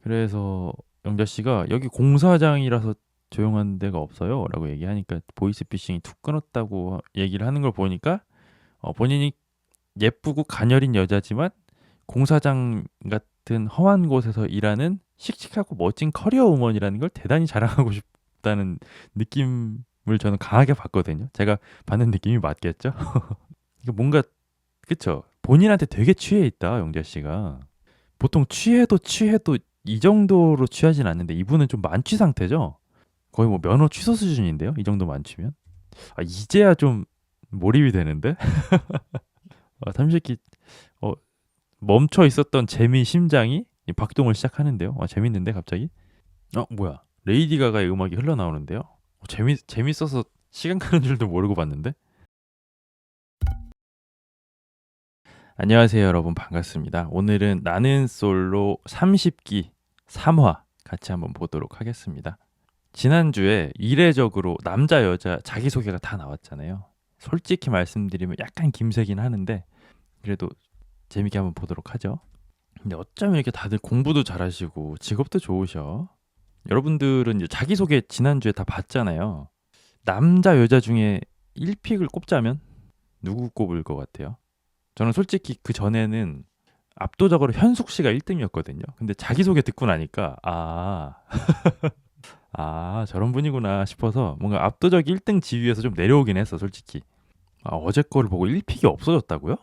그래서 영자 씨가 여기 공사장이라서 조용한 데가 없어요 라고 얘기하니까 보이스피싱이 툭 끊었다고 얘기를 하는 걸 보니까 본인이 예쁘고 가녀린 여자지만 공사장 같은 험한 곳에서 일하는 씩씩하고 멋진 커리어 우먼이라는 걸 대단히 자랑하고 싶다는 느낌을 저는 강하게 받거든요. 제가 받는 느낌이 맞겠죠? 이게 뭔가 그쵸? 본인한테 되게 취해 있다 영재 씨가. 보통 취해도 이 정도로 취하진 않는데 이분은 좀 만취 상태죠? 거의 뭐 면허 취소 수준인데요? 이 정도 만취면? 아 이제야 좀 몰입이 되는데? 삼식기 어, 멈춰 있었던 재미 심장이 박동을 시작하는데요. 재밌는데 갑자기? 뭐야? 레이디 가가의 음악이 흘러나오는데요. 재밌어서 시간 가는 줄도 모르고 봤는데. 안녕하세요, 여러분 반갑습니다. 오늘은 나는 솔로 30기 3화 같이 한번 보도록 하겠습니다. 지난주에 이례적으로 남자 여자 자기소개가 다 나왔잖아요. 솔직히 말씀드리면 약간 김새긴 하는데 그래도 재밌게 한번 보도록 하죠. 근데 어쩌면 이렇게 다들 공부도 잘하시고 직업도 좋으셔. 여러분들은 이제 자기소개 지난주에 다 봤잖아요. 남자 여자 중에 1픽을 꼽자면 누구 꼽을 것 같아요? 저는 솔직히 그 전에는 압도적으로 현숙 씨가 1등이었거든요. 근데 자기소개 듣고 나니까 저런 분이구나 싶어서 뭔가 압도적 1등 지위에서 좀 내려오긴 했어, 솔직히. 어제 거를 보고 1픽이 없어졌다고요?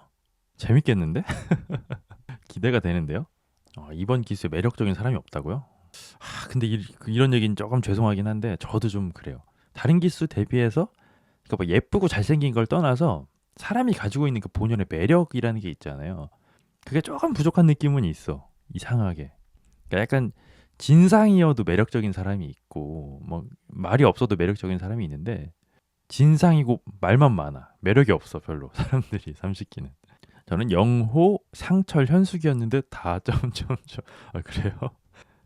재밌겠는데? 기대가 되는데요. 이번 기수에 매력적인 사람이 없다고요? 근데 이런 얘기는 조금 죄송하긴 한데 저도 좀 그래요. 다른 기수 대비해서 그러니까 뭐 예쁘고 잘생긴 걸 떠나서 사람이 가지고 있는 그 본연의 매력이라는 게 있잖아요. 그게 조금 부족한 느낌은 있어. 이상하게. 그러니까 약간 진상이어도 매력적인 사람이 있고 뭐 말이 없어도 매력적인 사람이 있는데 진상이고 말만 많아. 매력이 없어 별로. 사람들이 삼식기는. 저는 영호, 상철, 현숙이었는데 다 점점점. 그래요?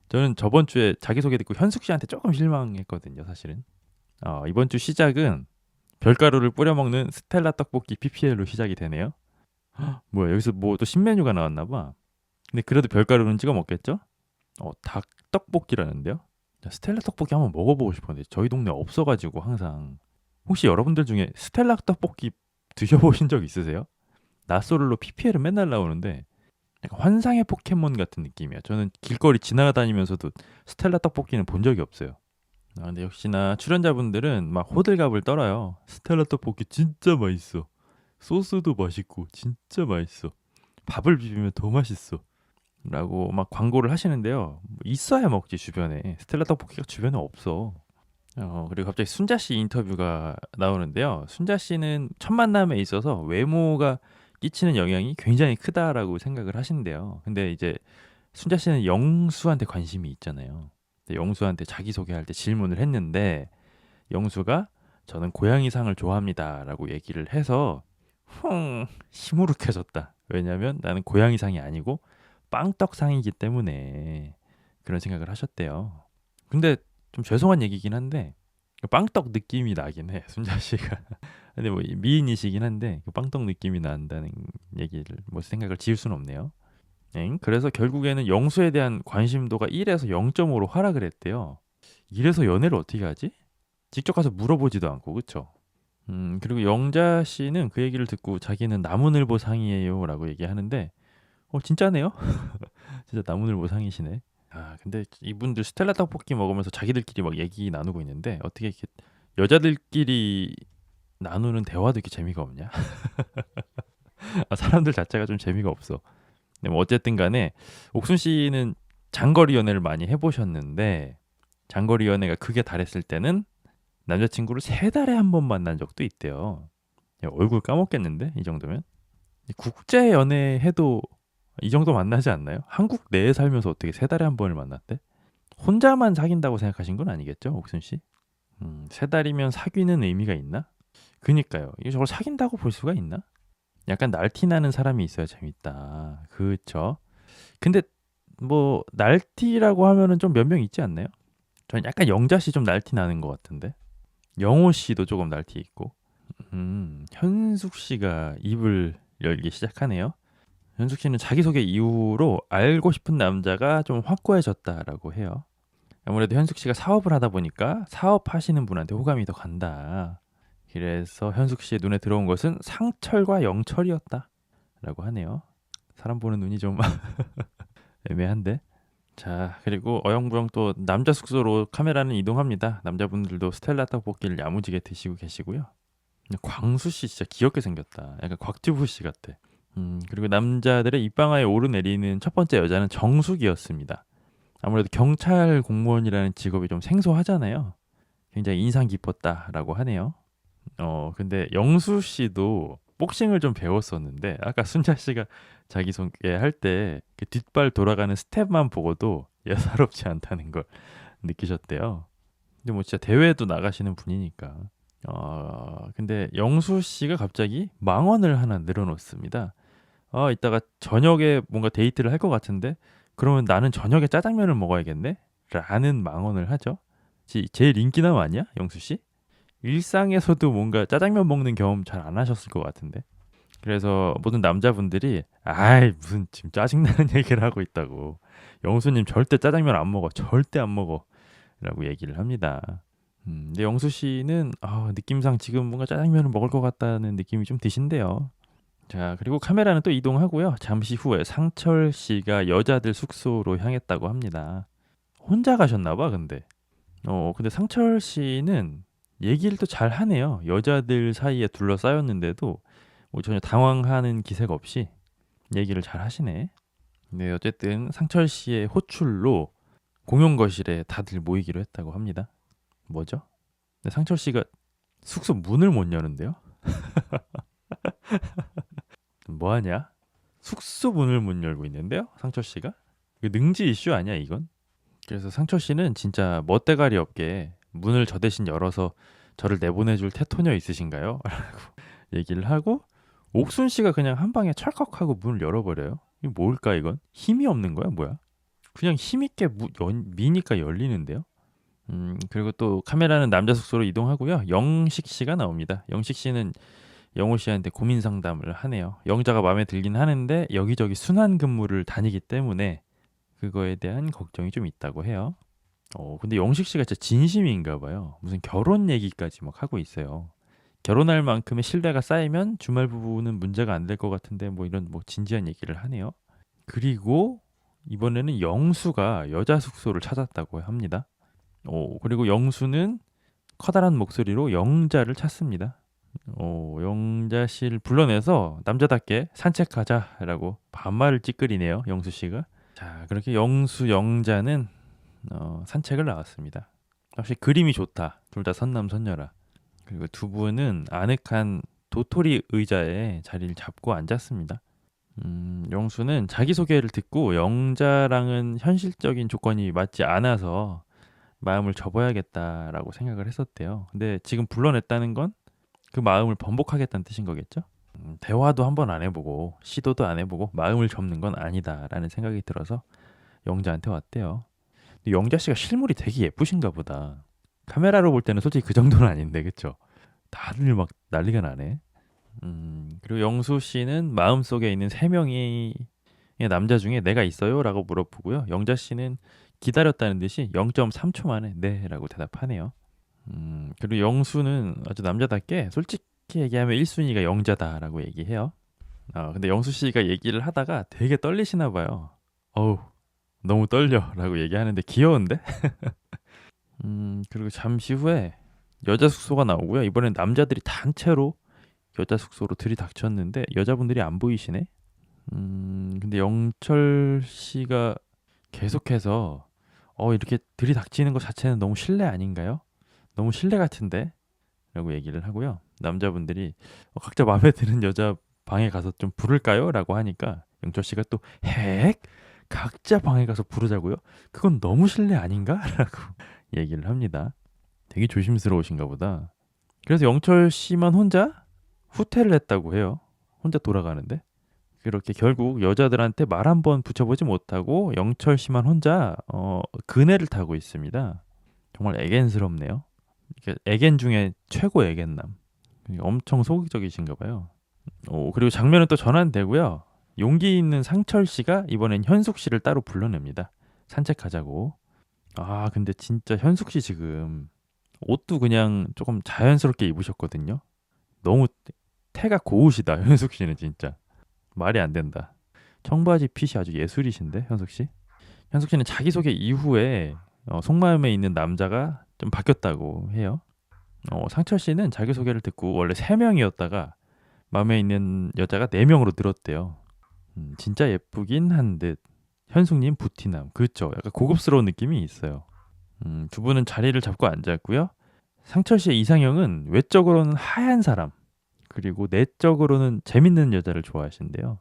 저는 저번 주에 자기소개 듣고 현숙 씨한테 조금 실망했거든요, 사실은. 이번 주 시작은 별가루를 뿌려 먹는 스텔라 떡볶이 PPL로 시작이 되네요. 뭐야, 여기서 뭐 또 신메뉴가 나왔나 봐. 근데 그래도 별가루는 찍어 먹겠죠? 닭 떡볶이라는데요. 스텔라 떡볶이 한번 먹어보고 싶었는데 저희 동네 없어가지고 항상. 혹시 여러분들 중에 스텔라 떡볶이 드셔보신 적 있으세요? 나소를로 PPL은 맨날 나오는데 약간 환상의 포켓몬 같은 느낌이야. 저는 길거리 지나다니면서도 스텔라 떡볶이는 본 적이 없어요. 근데 역시나 출연자분들은 막 호들갑을 떨어요. 스텔라 떡볶이 진짜 맛있어. 소스도 맛있고 진짜 맛있어. 밥을 비비면 더 맛있어. 라고 막 광고를 하시는데요. 뭐 있어야 먹지 주변에. 스텔라 떡볶이가 주변에 없어. 그리고 갑자기 순자 씨 인터뷰가 나오는데요. 순자 씨는 첫 만남에 있어서 외모가 끼치는 영향이 굉장히 크다라고 생각을 하신대요. 근데 이제 순자 씨는 영수한테 관심이 있잖아요. 근데 영수한테 자기소개할 때 질문을 했는데 영수가 저는 고양이상을 좋아합니다라고 얘기를 해서 시무룩해졌다. 왜냐면 나는 고양이상이 아니고 빵떡상이기 때문에 그런 생각을 하셨대요. 근데 좀 죄송한 얘기긴 한데 빵떡 느낌이 나긴 해 순자 씨가. 근데 뭐 미인이시긴 한데 그 빵떡 느낌이 난다는 얘기를 뭐 생각을 지울 수는 없네요. 그래서 결국에는 영수에 대한 관심도가 1에서 0.5로 하락을 했대요. 이래서 연애를 어떻게 하지? 직접 가서 물어보지도 않고 그쵸? 그리고 영자 씨는 그 얘기를 듣고 자기는 나무늘보 상이에요라고 얘기하는데 진짜네요? 진짜 나무늘보 상이시네. 근데 이분들 스텔라 떡볶이 먹으면서 자기들끼리 막 얘기 나누고 있는데 어떻게 이렇게 여자들끼리 나누는 대화도 이렇게 재미가 없냐? 사람들 자체가 좀 재미가 없어. 근데 뭐 어쨌든 간에 옥순 씨는 장거리 연애를 많이 해보셨는데 장거리 연애가 극에 달했을 때는 남자친구를 3달에 한 번 만난 적도 있대요. 야, 얼굴 까먹겠는데 이 정도면? 국제 연애 해도 이 정도 만나지 않나요? 한국 내에 살면서 어떻게 3달에 한 번을 만났대? 혼자만 사귄다고 생각하신 건 아니겠죠, 옥순 씨? 3달이면 사귀는 의미가 있나? 그니까요. 이거 저걸 사귄다고 볼 수가 있나? 약간 날티나는 사람이 있어야 재밌다. 그쵸? 근데 뭐 날티라고 하면은 좀 몇 명 있지 않나요? 전 약간 영자 씨 좀 날티 나는 것 같은데. 영호 씨도 조금 날티 있고. 현숙 씨가 입을 열기 시작하네요. 현숙 씨는 자기소개 이후로 알고 싶은 남자가 좀 확고해졌다라고 해요. 아무래도 현숙 씨가 사업을 하다 보니까 사업하시는 분한테 호감이 더 간다. 그래서 현숙 씨의 눈에 들어온 것은 상철과 영철이었다라고 하네요. 사람 보는 눈이 좀 애매한데. 자, 그리고 어영부영 또 남자 숙소로 카메라는 이동합니다. 남자분들도 스텔라 떡볶이를 야무지게 드시고 계시고요. 광수 씨 진짜 귀엽게 생겼다. 약간 곽튜브 씨 같아. 그리고 남자들의 입방아에 오르내리는 첫 번째 여자는 정숙이었습니다. 아무래도 경찰 공무원이라는 직업이 좀 생소하잖아요. 굉장히 인상 깊었다라고 하네요. 근데 영수 씨도 복싱을 좀 배웠었는데 아까 순자 씨가 자기소개할 때 그 뒷발 돌아가는 스텝만 보고도 예사롭지 않다는 걸 느끼셨대요. 근데 뭐 진짜 대회도 나가시는 분이니까. 근데 영수 씨가 갑자기 망언을 하나 늘어놓습니다. 이따가 저녁에 뭔가 데이트를 할 것 같은데 그러면 나는 저녁에 짜장면을 먹어야겠네? 라는 망언을 하죠. 제일 인기남 아니야? 영수 씨? 일상에서도 뭔가 짜장면 먹는 경험 잘 안 하셨을 것 같은데. 그래서 모든 남자분들이 아이 무슨 지금 짜증나는 얘기를 하고 있다고. 영수님 절대 짜장면 안 먹어. 절대 안 먹어. 라고 얘기를 합니다. 근데 영수 씨는 느낌상 지금 뭔가 짜장면을 먹을 것 같다는 느낌이 좀 드신데요. 자, 그리고 카메라는 또 이동하고요. 잠시 후에 상철 씨가 여자들 숙소로 향했다고 합니다. 혼자 가셨나 봐, 근데. 근데 상철 씨는 얘기를 또 잘 하네요. 여자들 사이에 둘러싸였는데도 뭐 전혀 당황하는 기색 없이 얘기를 잘 하시네. 네, 어쨌든 상철 씨의 호출로 공용 거실에 다들 모이기로 했다고 합니다. 뭐죠? 근데 상철 씨가 숙소 문을 못 여는데요? 뭐 하냐? 숙소 문을 못 열고 있는데요? 상철 씨가? 이거 능지 이슈 아니야, 이건? 그래서 상철 씨는 진짜 멋대가리 없게 문을 저 대신 열어서 저를 내보내줄 테토녀 있으신가요? 라고 얘기를 하고 옥순 씨가 그냥 한 방에 철컥하고 문을 열어버려요. 이거 뭘까 이건? 힘이 없는 거야 뭐야? 그냥 힘있게 미니까 열리는데요. 그리고 또 카메라는 남자 숙소로 이동하고요. 영식 씨가 나옵니다. 영식 씨는 영호 씨한테 고민 상담을 하네요. 영자가 마음에 들긴 하는데 여기저기 순환 근무를 다니기 때문에 그거에 대한 걱정이 좀 있다고 해요. 근데 영식 씨가 진짜 진심인가 봐요. 무슨 결혼 얘기까지 막 하고 있어요. 결혼할 만큼의 신뢰가 쌓이면 주말 부부는 문제가 안 될 것 같은데 뭐 이런 뭐 진지한 얘기를 하네요. 그리고 이번에는 영수가 여자 숙소를 찾았다고 합니다. 그리고 영수는 커다란 목소리로 영자를 찾습니다. 영자 씨를 불러내서 남자답게 산책하자라고 반말을 찌끄리네요. 영수 씨가. 자, 그렇게 영수 영자는 산책을 나왔습니다. 역시 그림이 좋다. 둘 다 선남선녀라. 그리고 두 분은 아늑한 도토리 의자에 자리를 잡고 앉았습니다. 영수는 자기소개를 듣고 영자랑은 현실적인 조건이 맞지 않아서 마음을 접어야겠다라고 생각을 했었대요. 근데 지금 불러냈다는 건 그 마음을 번복하겠다는 뜻인 거겠죠? 대화도 한번 안 해보고 시도도 안 해보고 마음을 접는 건 아니다라는 생각이 들어서 영자한테 왔대요. 근데 영자 씨가 실물이 되게 예쁘신가 보다. 카메라로 볼 때는 솔직히 그 정도는 아닌데 그쵸? 다들 막 난리가 나네. 그리고 영수 씨는 마음속에 있는 세 명의 남자 중에 내가 있어요? 라고 물어보고요. 영자 씨는 기다렸다는 듯이 0.3초 만에 네 라고 대답하네요. 그리고 영수는 아주 남자답게 솔직히 얘기하면 1순위가 영자다라고 얘기해요. 근데 영수 씨가 얘기를 하다가 되게 떨리시나 봐요. 어우, 너무 떨려라고 얘기하는데 귀여운데? 그리고 잠시 후에 여자 숙소가 나오고요. 이번엔 남자들이 단체로 여자 숙소로 들이닥쳤는데 여자분들이 안 보이시네. 근데 영철 씨가 계속해서 이렇게 들이닥치는 것 자체는 너무 실례 아닌가요? 너무 실례 같은데? 라고 얘기를 하고요. 남자분들이 각자 마음에 드는 여자 방에 가서 좀 부를까요? 라고 하니까 영철 씨가 또 핵? 각자 방에 가서 부르자고요? 그건 너무 실례 아닌가? 라고 얘기를 합니다. 되게 조심스러우신가 보다. 그래서 영철 씨만 혼자 후퇴를 했다고 해요. 혼자 돌아가는데. 그렇게 결국 여자들한테 말 한 번 붙여보지 못하고 영철 씨만 혼자 그네를 타고 있습니다. 정말 애견스럽네요. 애견 중에 최고 애견남. 엄청 소극적이신가 봐요. 그리고 장면은 또 전환되고요. 용기 있는 상철 씨가 이번엔 현숙 씨를 따로 불러냅니다. 산책하자고. 아, 근데 진짜 현숙 씨 지금 옷도 그냥 조금 자연스럽게 입으셨거든요. 너무 태가 고우시다. 현숙 씨는 진짜 말이 안 된다. 청바지 핏이 아주 예술이신데 현숙 씨. 현숙 씨는 자기소개 이후에 속마음에 있는 남자가 좀 바뀌었다고 해요. 상철 씨는 자기소개를 듣고 원래 3명이었다가 마음에 있는 여자가 4명으로 늘었대요. 진짜 예쁘긴 한 듯. 현숙님 부티남. 그렇죠. 약간 고급스러운 느낌이 있어요. 두 분은 자리를 잡고 앉았고요. 상철 씨의 이상형은 외적으로는 하얀 사람, 그리고 내적으로는 재밌는 여자를 좋아하신대요.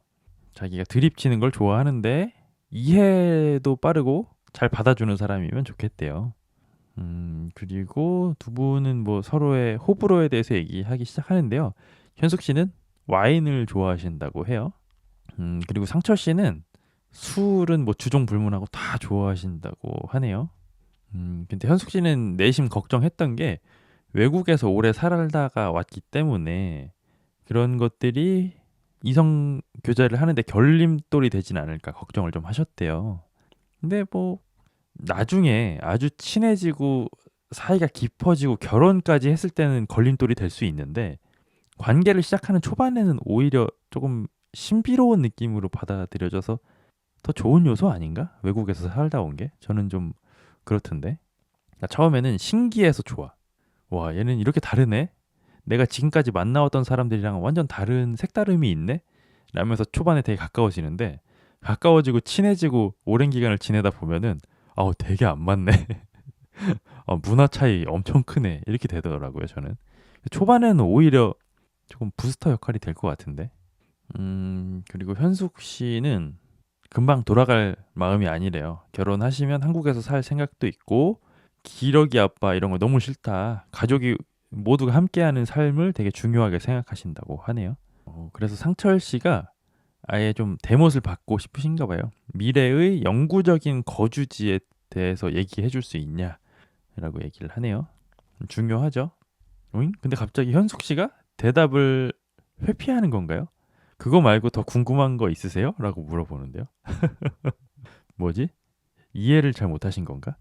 자기가 드립치는 걸 좋아하는데 이해도 빠르고 잘 받아주는 사람이면 좋겠대요. 그리고 두 분은 뭐 서로의 호불호에 대해서 얘기하기 시작하는데요. 현숙 씨는 와인을 좋아하신다고 해요. 그리고 상철 씨는 술은 뭐 주종 불문하고 다 좋아하신다고 하네요. 근데 현숙 씨는 내심 걱정했던 게 외국에서 오래 살다가 왔기 때문에 그런 것들이 이성 교제를 하는데 결림돌이 되진 않을까 걱정을 좀 하셨대요. 근데 뭐 나중에 아주 친해지고 사이가 깊어지고 결혼까지 했을 때는 걸림돌이 될 수 있는데 관계를 시작하는 초반에는 오히려 조금 신비로운 느낌으로 받아들여져서 더 좋은 요소 아닌가? 외국에서 살다 온 게 저는 좀 그렇던데. 그러니까 처음에는 신기해서 좋아. 와, 얘는 이렇게 다르네. 내가 지금까지 만나왔던 사람들이랑 완전 다른 색다름이 있네. 라면서 초반에 되게 가까워지는데 가까워지고 친해지고 오랜 기간을 지내다 보면은 되게 안 맞네. 문화 차이 엄청 크네. 이렇게 되더라고요, 저는. 초반에는 오히려 조금 부스터 역할이 될 것 같은데. 그리고 현숙 씨는 금방 돌아갈 마음이 아니래요. 결혼하시면 한국에서 살 생각도 있고 기러기 아빠 이런 거 너무 싫다. 가족이 모두가 함께하는 삶을 되게 중요하게 생각하신다고 하네요. 그래서 상철 씨가 아예 좀 대못을 받고 싶으신가 봐요. 미래의 영구적인 거주지에 대해서 얘기해 줄 수 있냐라고 얘기를 하네요. 중요하죠. 오잉? 근데 갑자기 현숙 씨가 대답을 회피하는 건가요? 그거 말고 더 궁금한 거 있으세요? 라고 물어보는데요. 뭐지? 이해를 잘 못하신 건가?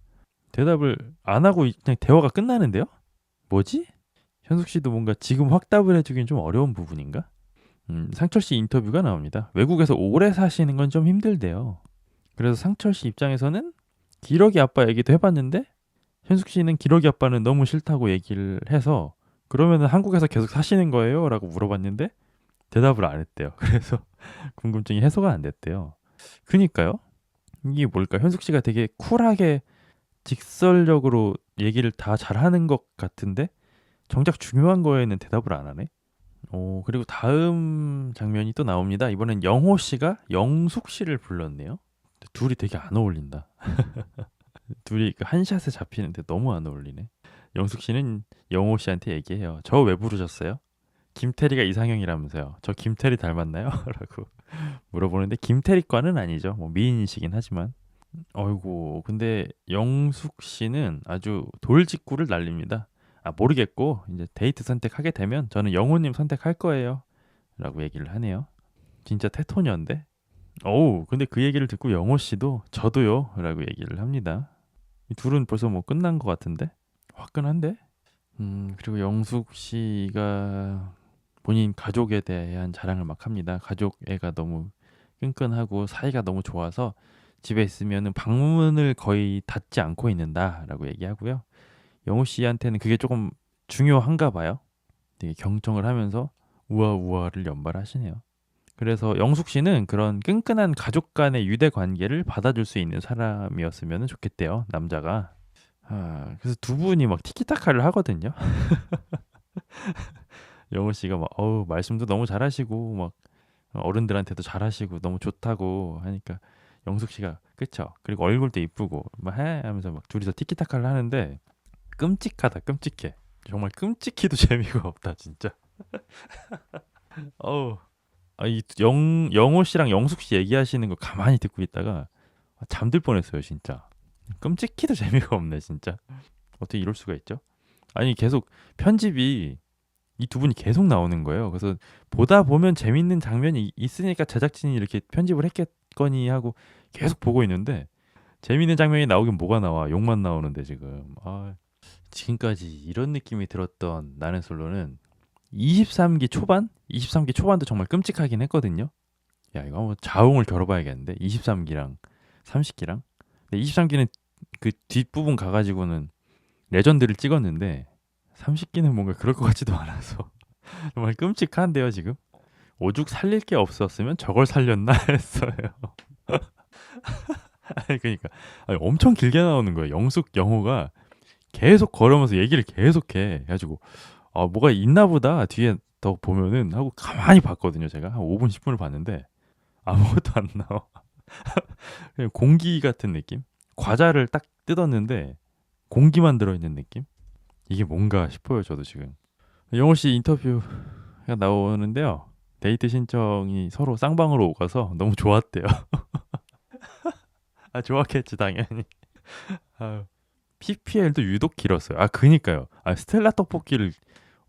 대답을 안 하고 그냥 대화가 끝나는데요? 뭐지? 현숙 씨도 뭔가 지금 확답을 해주긴 좀 어려운 부분인가? 상철 씨 인터뷰가 나옵니다. 외국에서 오래 사시는 건 좀 힘들대요. 그래서 상철 씨 입장에서는 기러기 아빠 얘기도 해봤는데 현숙 씨는 기러기 아빠는 너무 싫다고 얘기를 해서 그러면은 한국에서 계속 사시는 거예요? 라고 물어봤는데 대답을 안 했대요. 그래서 궁금증이 해소가 안 됐대요. 그니까요. 이게 뭘까? 현숙 씨가 되게 쿨하게 직설적으로 얘기를 다 잘하는 것 같은데 정작 중요한 거에는 대답을 안 하네. 그리고 다음 장면이 또 나옵니다. 이번엔 영호 씨가 영숙 씨를 불렀네요. 둘이 되게 안 어울린다. 둘이 한 샷에 잡히는데 너무 안 어울리네. 영숙 씨는 영호 씨한테 얘기해요. 저 왜 부르셨어요? 김태리가 이상형이라면서요. 저 김태리 닮았나요? 라고 물어보는데 김태리과는 아니죠. 뭐 미인이시긴 하지만. 어이구, 근데 영숙 씨는 아주 돌직구를 날립니다. 모르겠고 이제 데이트 선택하게 되면 저는 영호님 선택할 거예요. 라고 얘기를 하네요. 진짜 테토녀인데? 어우, 근데 그 얘기를 듣고 영호 씨도 저도요. 라고 얘기를 합니다. 이 둘은 벌써 뭐 끝난 것 같은데? 화끈한데? 그리고 영숙 씨가 본인 가족에 대한 자랑을 막 합니다. 가족 애가 너무 끈끈하고 사이가 너무 좋아서 집에 있으면은 방문을 거의 닫지 않고 있는다라고 얘기하고요. 영호 씨한테는 그게 조금 중요한가 봐요. 되게 경청을 하면서 우아우아를 연발하시네요. 그래서 영숙 씨는 그런 끈끈한 가족 간의 유대 관계를 받아줄 수 있는 사람이었으면 좋겠대요. 남자가. 그래서 두 분이 막 티키타카를 하거든요. 영호 씨가 막 말씀도 너무 잘하시고 막 어른들한테도 잘하시고 너무 좋다고 하니까 영숙 씨가 그쵸. 그리고 얼굴도 이쁘고 막 해 하면서 막 둘이서 티키타카를 하는데 끔찍하다 끔찍해. 정말 끔찍히도 재미가 없다 진짜. 어우. 이 영호 씨랑 영숙 씨 얘기하시는 거 가만히 듣고 있다가 잠들 뻔했어요 진짜. 끔찍히도 재미가 없네 진짜. 어떻게 이럴 수가 있죠? 아니 계속 편집이 이 두 분이 계속 나오는 거예요. 그래서 보다 보면 재밌는 장면이 있으니까 제작진이 이렇게 편집을 했겠거니 하고 계속 보고 있는데 재밌는 장면이 나오긴 뭐가 나와. 욕만 나오는데 지금. 지금까지 이런 느낌이 들었던 나는 솔로는 23기 초반? 23기 초반도 정말 끔찍하긴 했거든요. 야, 이거 한번 자웅을 겨뤄봐야겠는데. 23기랑 30기랑. 근데 23기는 그 뒷부분 가가지고는 레전드를 찍었는데 30기는 뭔가 그럴 것 같지도 않아서 정말 끔찍한데요, 지금. 오죽 살릴 게 없었으면 저걸 살렸나 했어요. 아니, 그러니까 엄청 길게 나오는 거예요. 영숙 영호가 계속 걸으면서 얘기를 계속해. 그래가지고 뭐가 있나 보다 뒤에 더 보면은 하고 가만히 봤거든요. 제가 한 5분 10분을 봤는데 아무것도 안 나와. 그냥 공기 같은 느낌? 과자를 딱 뜯었는데 공기만 들어있는 느낌? 이게 뭔가 싶어요. 저도 지금. 영호 씨 인터뷰가 나오는데요. 데이트 신청이 서로 쌍방으로 오가서 너무 좋았대요. 좋았겠지 당연히. 아유, PPL도 유독 길었어요. 그니까요. 스텔라 떡볶이를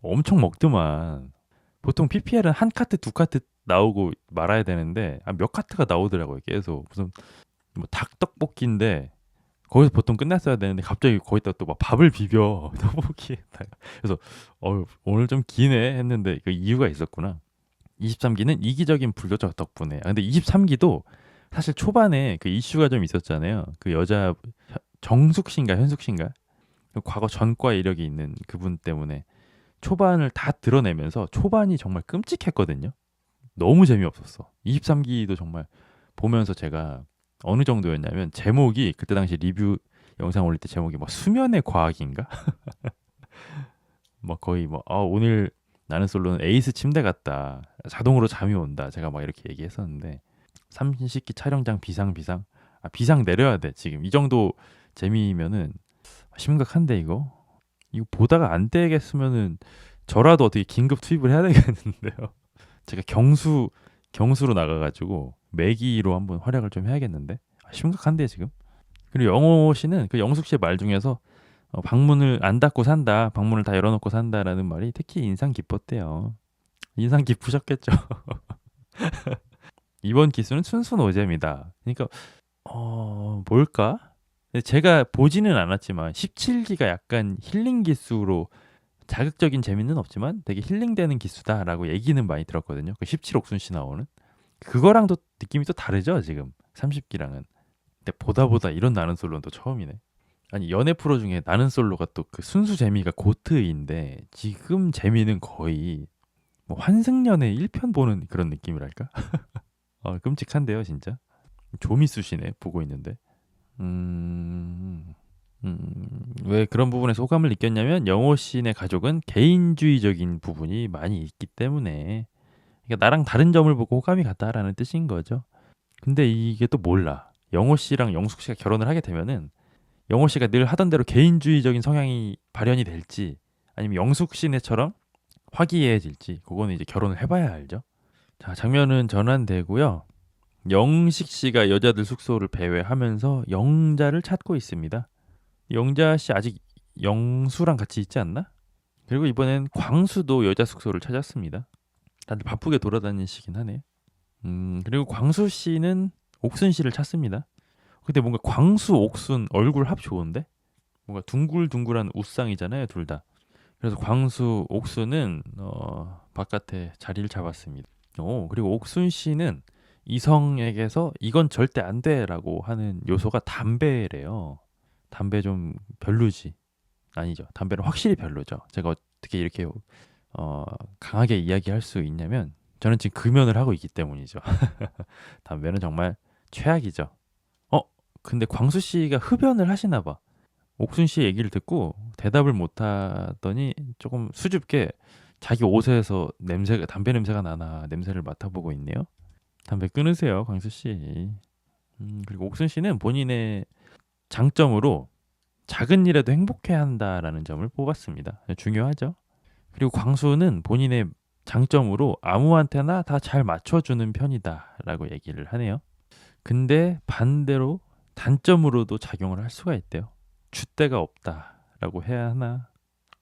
엄청 먹더만. 보통 PPL은 한 카트 두 카트 나오고 말아야 되는데 몇 카트가 나오더라고요. 계속 무슨 뭐 닭떡볶이인데 거기서 보통 끝났어야 되는데 갑자기 거기다 또 막 밥을 비벼 떡볶이에다가. 그래서 오늘 좀 기네 했는데 그 이유가 있었구나. 23기는 이기적인 불교적 덕분에. 근데 23기도 사실 초반에 그 이슈가 좀 있었잖아요. 그 여자 정숙 씨인가 현숙 씨인가? 그 과거 전과 이력이 있는 그분 때문에 초반을 다 드러내면서 초반이 정말 끔찍했거든요. 너무 재미없었어. 23기도 정말 보면서 제가 어느 정도였냐면 제목이 그때 당시 리뷰 영상 올릴 때 제목이 뭐 수면의 과학인가? 뭐 거의 오늘 나는 솔로는 에이스 침대 같다. 자동으로 잠이 온다. 제가 막 이렇게 얘기했었는데 30기 촬영장 비상. 비상 내려야 돼. 지금 이 정도 재미면은 심각한데 이거 보다가 안 되겠으면은 저라도 어떻게 긴급 투입을 해야 되겠는데요. 제가 경수로 나가가지고 매기로 한번 활약을 좀 해야겠는데. 심각한데 지금. 그리고 영호 씨는 그 영숙 씨의 말 중에서 방문을 안 닫고 산다, 방문을 다 열어놓고 산다라는 말이 특히 인상 깊었대요. 인상 깊으셨겠죠. 이번 기수는 순수 노잼이다. 그러니까 뭘까? 제가 보지는 않았지만 17기가 약간 힐링 기수로 자극적인 재미는 없지만 되게 힐링되는 기수다라고 얘기는 많이 들었거든요. 그 17 옥순 씨 나오는 그거랑 또 느낌이 또 다르죠 지금 30기랑은. 근데 보다 이런 나는 솔로는 또 처음이네. 아니 연애 프로 중에 나는 솔로가 또 그 순수 재미가 고트인데 지금 재미는 거의 뭐 환승연애 1편 보는 그런 느낌이랄까? 끔찍한데요 진짜. 조미수시네 보고 있는데. 왜 그런 부분에서 호감을 느꼈냐면 영호 씨네 가족은 개인주의적인 부분이 많이 있기 때문에 그러니까 나랑 다른 점을 보고 호감이 갔다라는 뜻인 거죠. 근데 이게 또 몰라. 영호 씨랑 영숙 씨가 결혼을 하게 되면은 영호 씨가 늘 하던 대로 개인주의적인 성향이 발현이 될지 아니면 영숙 씨네처럼 화기애애질지 그거는 이제 결혼을 해봐야 알죠. 자, 장면은 전환되고요. 영식 씨가 여자들 숙소를 배회하면서 영자를 찾고 있습니다. 영자 씨 아직 영수랑 같이 있지 않나? 그리고 이번엔 광수도 여자 숙소를 찾았습니다. 다들 바쁘게 돌아다니시긴 하네. 그리고 광수 씨는 옥순 씨를 찾습니다. 근데 뭔가 광수, 옥순 얼굴 합 좋은데? 뭔가 둥글둥글한 우쌍이잖아요, 둘 다. 그래서 광수, 옥순은 바깥에 자리를 잡았습니다. 그리고 옥순 씨는 이성에게서 이건 절대 안 돼라고 하는 요소가 담배래요. 담배 좀 별로지. 아니죠. 담배는 확실히 별로죠. 제가 어떻게 이렇게 강하게 이야기할 수 있냐면 저는 지금 금연을 하고 있기 때문이죠. 담배는 정말 최악이죠. 근데 광수 씨가 흡연을 하시나 봐. 옥순 씨 얘기를 듣고 대답을 못 하더니 조금 수줍게 자기 옷에서 담배 냄새가 나나 냄새를 맡아보고 있네요. 담배 끊으세요, 광수 씨. 그리고 옥순 씨는 본인의 장점으로 작은 일에도 행복해 한다라는 점을 뽑았습니다. 중요하죠. 그리고 광수는 본인의 장점으로 아무한테나 다 잘 맞춰주는 편이다라고 얘기를 하네요. 근데 반대로 단점으로도 작용을 할 수가 있대요. 줏대가 없다라고 해야 하나?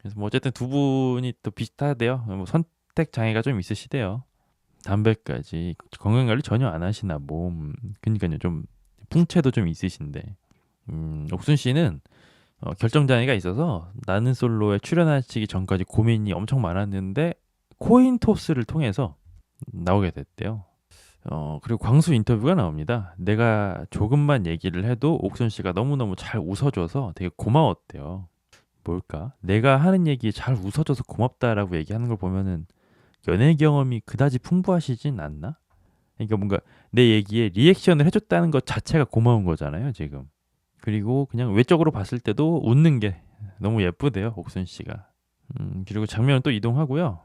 그래서 뭐 어쨌든 두 분이 또 비슷하대요. 뭐 선택 장애가 좀 있으시대요. 담배까지 건강 관리 전혀 안 하시나 뭐. 그러니까요 좀 풍채도 좀 있으신데. 옥순 씨는 결정 장애가 있어서 나는 솔로에 출연하시기 전까지 고민이 엄청 많았는데 코인 토스를 통해서 나오게 됐대요. 그리고 광수 인터뷰가 나옵니다. 내가 조금만 얘기를 해도 옥순 씨가 너무너무 잘 웃어줘서 되게 고마웠대요. 뭘까? 내가 하는 얘기에 잘 웃어줘서 고맙다라고 얘기하는 걸 보면은 연애 경험이 그다지 풍부하시진 않나? 그러니까 뭔가 내 얘기에 리액션을 해줬다는 것 자체가 고마운 거잖아요, 지금. 그리고 그냥 외적으로 봤을 때도 웃는 게 너무 예쁘대요, 옥순 씨가. 그리고 장면은 또 이동하고요.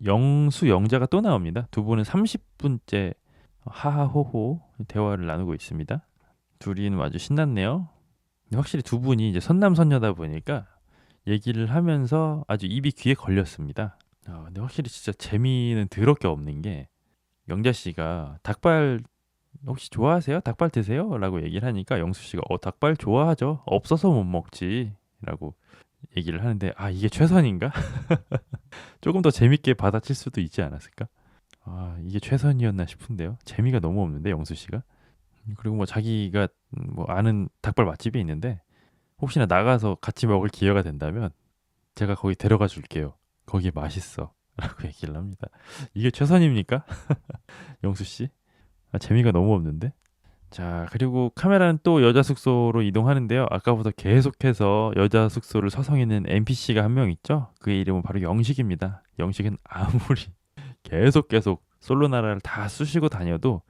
영수 영자가 또 나옵니다. 두 분은 30분째 하하호호 대화를 나누고 있습니다. 둘이는 아주 신났네요. 근데 확실히 두 분이 이제 선남선녀다 보니까 얘기를 하면서 아주 입이 귀에 걸렸습니다. 근데 확실히 진짜 재미는 더럽게 없는 게 영자 씨가 닭발 혹시 좋아하세요? 닭발 드세요? 라고 얘기를 하니까 영수 씨가 닭발 좋아하죠. 없어서 못 먹지. 라고 얘기를 하는데 이게 최선인가? 조금 더 재밌게 받아칠 수도 있지 않았을까? 이게 최선이었나 싶은데요. 재미가 너무 없는데 영수 씨가. 그리고 뭐 자기가 뭐 아는 닭발 맛집이 있는데 혹시나 나가서 같이 먹을 기회가 된다면 제가 거기 데려가 줄게요. 거기 맛있어. 라고 얘기를 합니다. 이게 최선입니까? 영수 씨? 재미가 너무 없는데? 자, 그리고 카메라는 또 여자 숙소로 이동하는데요. 아까부터 계속해서 여자 숙소를 서성이는 NPC가 한 명 있죠? 그의 이름은 바로 영식입니다. 영식은 아무리 계속 솔로 나라를 다 쑤시고 다녀도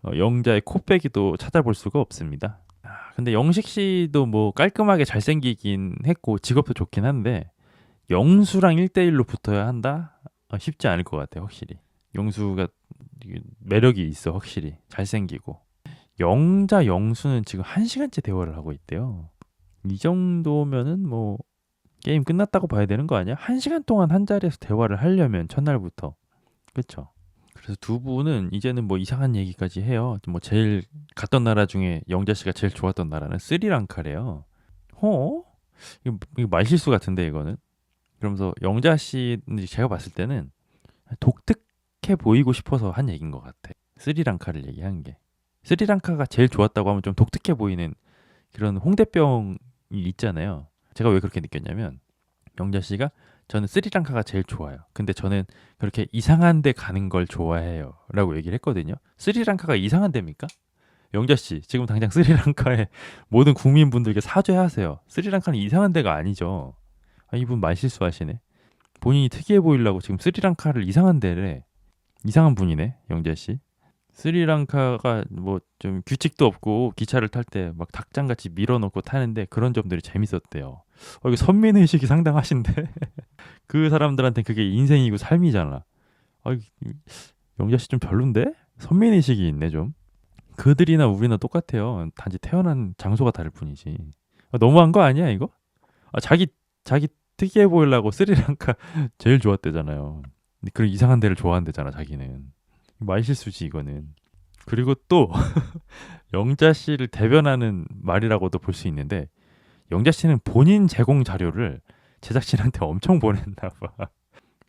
영자의 코빼기도 찾아볼 수가 없습니다. 근데 영식 씨도 뭐 깔끔하게 잘생기긴 했고 직업도 좋긴 한데 영수랑 1대1로 붙어야 한다? 쉽지 않을 것 같아요, 확실히. 영수가 매력이 있어, 확실히. 잘생기고. 영자, 영수는 지금 1시간째 대화를 하고 있대요. 이 정도면은 뭐 게임 끝났다고 봐야 되는 거 아니야? 1시간 동안 한 자리에서 대화를 하려면 첫날부터. 그쵸? 그래서 두 분은 이제는 뭐 이상한 얘기까지 해요. 뭐 제일 갔던 나라 중에 영자 씨가 제일 좋았던 나라는 스리랑카래요. 이거 말실수 같은데 이거는. 그러면서 영자 씨는 제가 봤을 때는 독특해 보이고 싶어서 한 얘기인 것 같아. 스리랑카를 얘기한 게. 스리랑카가 제일 좋았다고 하면 좀 독특해 보이는 그런 홍대병이 있잖아요. 제가 왜 그렇게 느꼈냐면 영자 씨가 저는 스리랑카가 제일 좋아요. 근데 저는 그렇게 이상한 데 가는 걸 좋아해요. 라고 얘기를 했거든요. 스리랑카가 이상한 데입니까? 영자 씨, 지금 당장 스리랑카의 모든 국민분들께 사죄하세요. 스리랑카는 이상한 데가 아니죠. 이분 말실수 하시네. 본인이 특이해 보이려고 지금 스리랑카를 이상한 데래. 이상한 분이네, 영자 씨. 스리랑카가 뭐 좀 규칙도 없고 기차를 탈 때 막 닭장같이 밀어놓고 타는데 그런 점들이 재밌었대요. 이거 선민의식이 상당하신데? 그 사람들한테 그게 인생이고 삶이잖아. 이 영자 씨 좀 별론데? 선민의식이 있네 좀. 그들이나 우리나 똑같아요. 단지 태어난 장소가 다를 뿐이지. 너무한 거 아니야 이거? 자기 특이해 보이려고 스리랑카 제일 좋았대잖아요. 근데 그런 이상한 데를 좋아한대잖아 자기는. 말실수지 이거는. 그리고 또 영자 씨를 대변하는 말이라고도 볼 수 있는데 영자 씨는 본인 제공 자료를 제작진한테 엄청 보냈나 봐.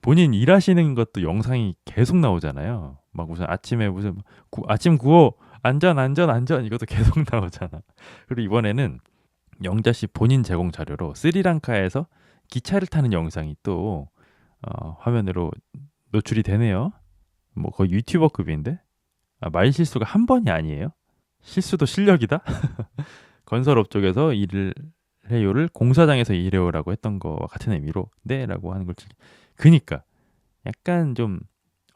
본인 일하시는 것도 영상이 계속 나오잖아요. 막 무슨 아침에 무슨 아침 구호 안전 이것도 계속 나오잖아. 그리고 이번에는 영자 씨 본인 제공 자료로 스리랑카에서 기차를 타는 영상이 또 화면으로 노출이 되네요. 뭐 거의 유튜버급인데 말 실수가 한 번이 아니에요. 실수도 실력이다. 건설업 쪽에서 일을 해요를 공사장에서 일해요라고 했던 거와 같은 의미로 네라고 하는 걸 그니까 약간 좀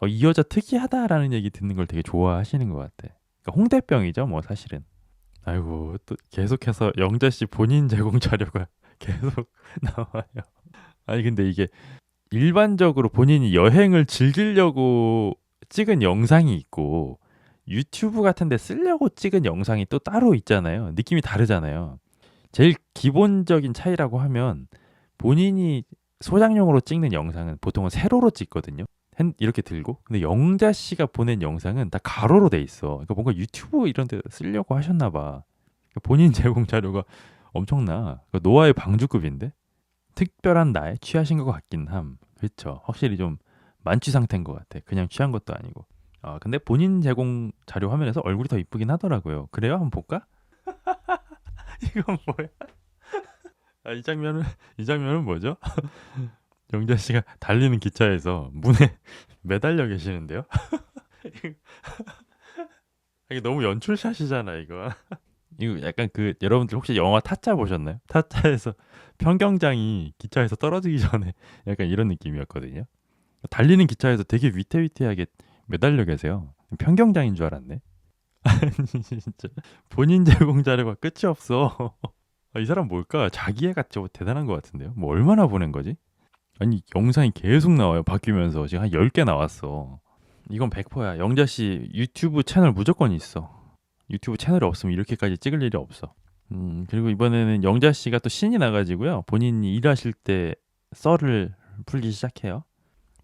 이 여자 특이하다라는 얘기 듣는 걸 되게 좋아하시는 것 같아. 그러니까 홍대병이죠, 뭐 사실은. 아이고 또 계속해서 영자 씨 본인 제공 자료가 계속 나와요. 아니 근데 이게 일반적으로 본인이 여행을 즐기려고 찍은 영상이 있고 유튜브 같은 데 쓰려고 찍은 영상이 또 따로 있잖아요. 느낌이 다르잖아요. 제일 기본적인 차이라고 하면 본인이 소장용으로 찍는 영상은 보통은 세로로 찍거든요. 이렇게 들고. 근데 영자 씨가 보낸 영상은 다 가로로 돼 있어. 그러니까 뭔가 유튜브 이런 데 쓰려고 하셨나 봐. 본인 제공 자료가 엄청나. 노아의 방주급인데. 특별한 나에 취하신 것 같긴 함. 그쵸. 확실히 좀 만취 상태인 것 같아. 그냥 취한 것도 아니고. 근데 본인 제공 자료 화면에서 얼굴이 더 이쁘긴 하더라고요. 그래요? 한번 볼까? 이건 뭐야? 이 장면은 뭐죠? 영자 씨가 달리는 기차에서 문에 매달려 계시는데요. 이게 너무 연출샷이잖아, 이거. 이거 약간 여러분들 혹시 영화 타짜 보셨나요? 타짜에서 평경장이 기차에서 떨어지기 전에 약간 이런 느낌이었거든요. 달리는 기차에서 되게 위태위태하게 매달려 계세요. 평경장인 줄 알았네. 진짜 본인 제공 자료가 끝이 없어. 이 사람 뭘까? 자기애가 저 대단한 것 같은데요. 뭐 얼마나 보낸 거지? 아니 영상이 계속 나와요. 바뀌면서 지금 한 10개 나왔어. 이건 100%야. 영자 씨 유튜브 채널 무조건 있어. 유튜브 채널이 없으면 이렇게까지 찍을 일이 없어. 그리고 이번에는 영자 씨가 또 신이 나가지고요. 본인이 일하실 때 썰을 풀기 시작해요.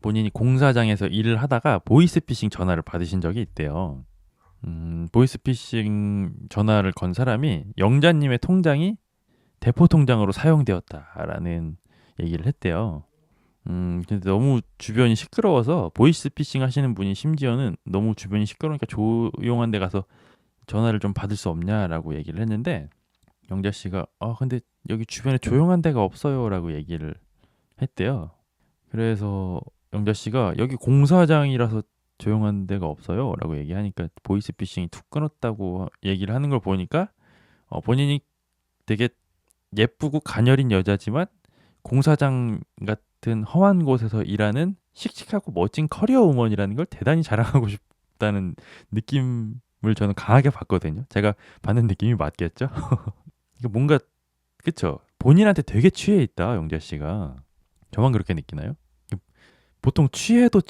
본인이 공사장에서 일을 하다가 보이스피싱 전화를 받으신 적이 있대요. 보이스피싱 전화를 건 사람이 영자님의 통장이 대포 통장으로 사용되었다라는 얘기를 했대요. 근데 너무 주변이 시끄러워서 보이스피싱 하시는 분이 심지어는 너무 주변이 시끄러우니까 조용한 데 가서 전화를 좀 받을 수 없냐라고 얘기를 했는데 영자 씨가 근데 여기 주변에 조용한 데가 없어요라고 얘기를 했대요. 그래서 영자 씨가 여기 공사장이라서 조용한 데가 없어요라고 얘기하니까 보이스피싱이 툭 끊었다고 얘기를 하는 걸 보니까 본인이 되게 예쁘고 가녀린 여자지만 공사장 같은 험한 곳에서 일하는 씩씩하고 멋진 커리어 우먼이라는 걸 대단히 자랑하고 싶다는 느낌을 저는 강하게 받거든요. 제가 받는 느낌이 맞겠죠? 이게 뭔가 그쵸? 본인한테 되게 취해 있다 영자 씨가. 저만 그렇게 느끼나요? 보통 취해도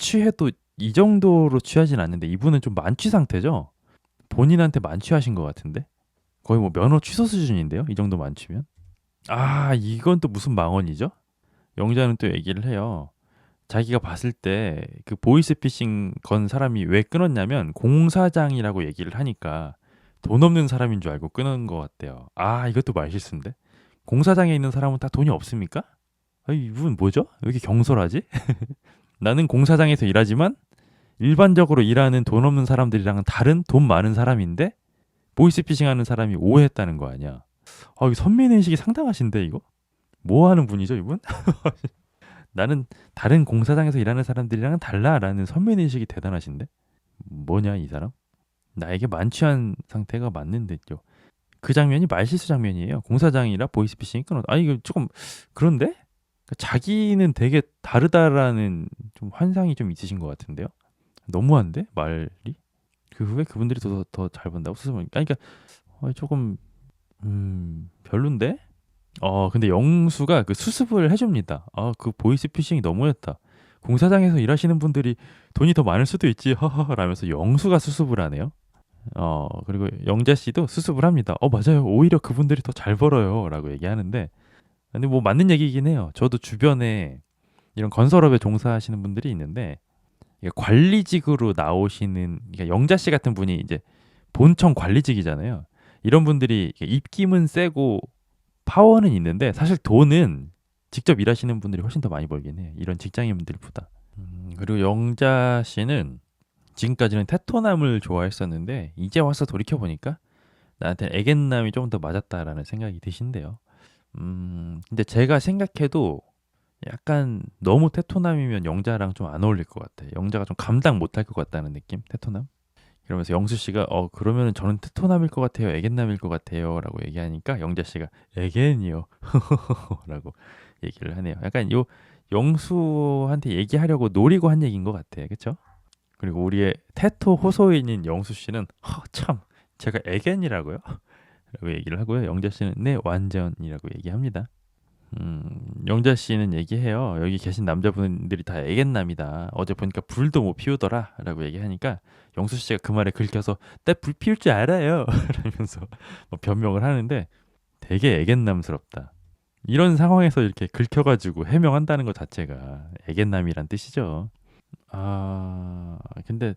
이 정도로 취하진 않는데 이분은 좀 만취 상태죠? 본인한테 만취하신 것 같은데? 거의 뭐 면허 취소 수준인데요? 이 정도 만취면? 이건 또 무슨 망언이죠? 영자는 또 얘기를 해요. 자기가 봤을 때 그 보이스피싱 건 사람이 왜 끊었냐면 공사장이라고 얘기를 하니까 돈 없는 사람인 줄 알고 끊은 것 같대요. 이것도 말실수인데? 공사장에 있는 사람은 다 돈이 없습니까? 이분 뭐죠? 왜 이렇게 경솔하지? 나는 공사장에서 일하지만 일반적으로 일하는 돈 없는 사람들이랑은 다른 돈 많은 사람인데 보이스피싱 하는 사람이 오해했다는 거 아니야. 이거 선민의식이 상당하신데 이거? 뭐 하는 분이죠 이분? 나는 다른 공사장에서 일하는 사람들이랑은 달라라는 선민의식이 대단하신데? 뭐냐 이 사람? 나에게 만취한 상태가 맞는데요. 그 장면이 말실수 장면이에요. 공사장이라 보이스피싱이 끊어. 이거 조금 그런데? 그러니까 자기는 되게 다르다라는 좀 환상이 좀 있으신 것 같은데요. 너무한데 말이? 그 후에 그분들이 더 잘 본다고 스스로. 그러니까 조금 별론데? 근데 영수가 그 수습을 해줍니다. 그 보이스피싱이 너무했다. 공사장에서 일하시는 분들이 돈이 더 많을 수도 있지, 허허, 라면서 영수가 수습을 하네요. 그리고 영자 씨도 수습을 합니다. 맞아요. 오히려 그분들이 더 잘 벌어요. 라고 얘기하는데, 근데 뭐 맞는 얘기긴 해요. 저도 주변에 이런 건설업에 종사하시는 분들이 있는데, 이게 관리직으로 나오시는, 그러니까 영자 씨 같은 분이 이제 본청 관리직이잖아요. 이런 분들이 입김은 세고 파워는 있는데 사실 돈은 직접 일하시는 분들이 훨씬 더 많이 벌긴 해. 이런 직장인분들보다. 그리고 영자 씨는 지금까지는 테토남을 좋아했었는데 이제 와서 돌이켜 보니까 나한테 애견남이 좀 더 맞았다라는 생각이 드신대요. 근데 제가 생각해도 약간 너무 테토남이면 영자랑 좀 안 어울릴 것 같아. 영자가 좀 감당 못할 것 같다는 느낌? 테토남? 그러면서 영수 씨가 그러면은 저는 테토남일 것 같아요. 애견남일 것 같아요라고 얘기하니까 영자 씨가 애견이요. 라고 얘기를 하네요. 약간 요 영수한테 얘기하려고 노리고 한 얘기인 것 같아. 그쵸? 그리고 우리의 테토 호소인인 영수 씨는 참 제가 애견이라고요? 라고 얘기를 하고요. 영자 씨는 네 완전이라고 얘기합니다. 영자 씨는 얘기해요. 여기 계신 남자분들이 다 애견남이다. 어제 보니까 불도 못 피우더라. 라고 얘기하니까 영수 씨가 그 말에 긁혀서 나 불 피울 줄 알아요. 라면서 변명을 하는데 되게 애견남스럽다. 이런 상황에서 이렇게 긁혀가지고 해명한다는 것 자체가 애견남이란 뜻이죠. 근데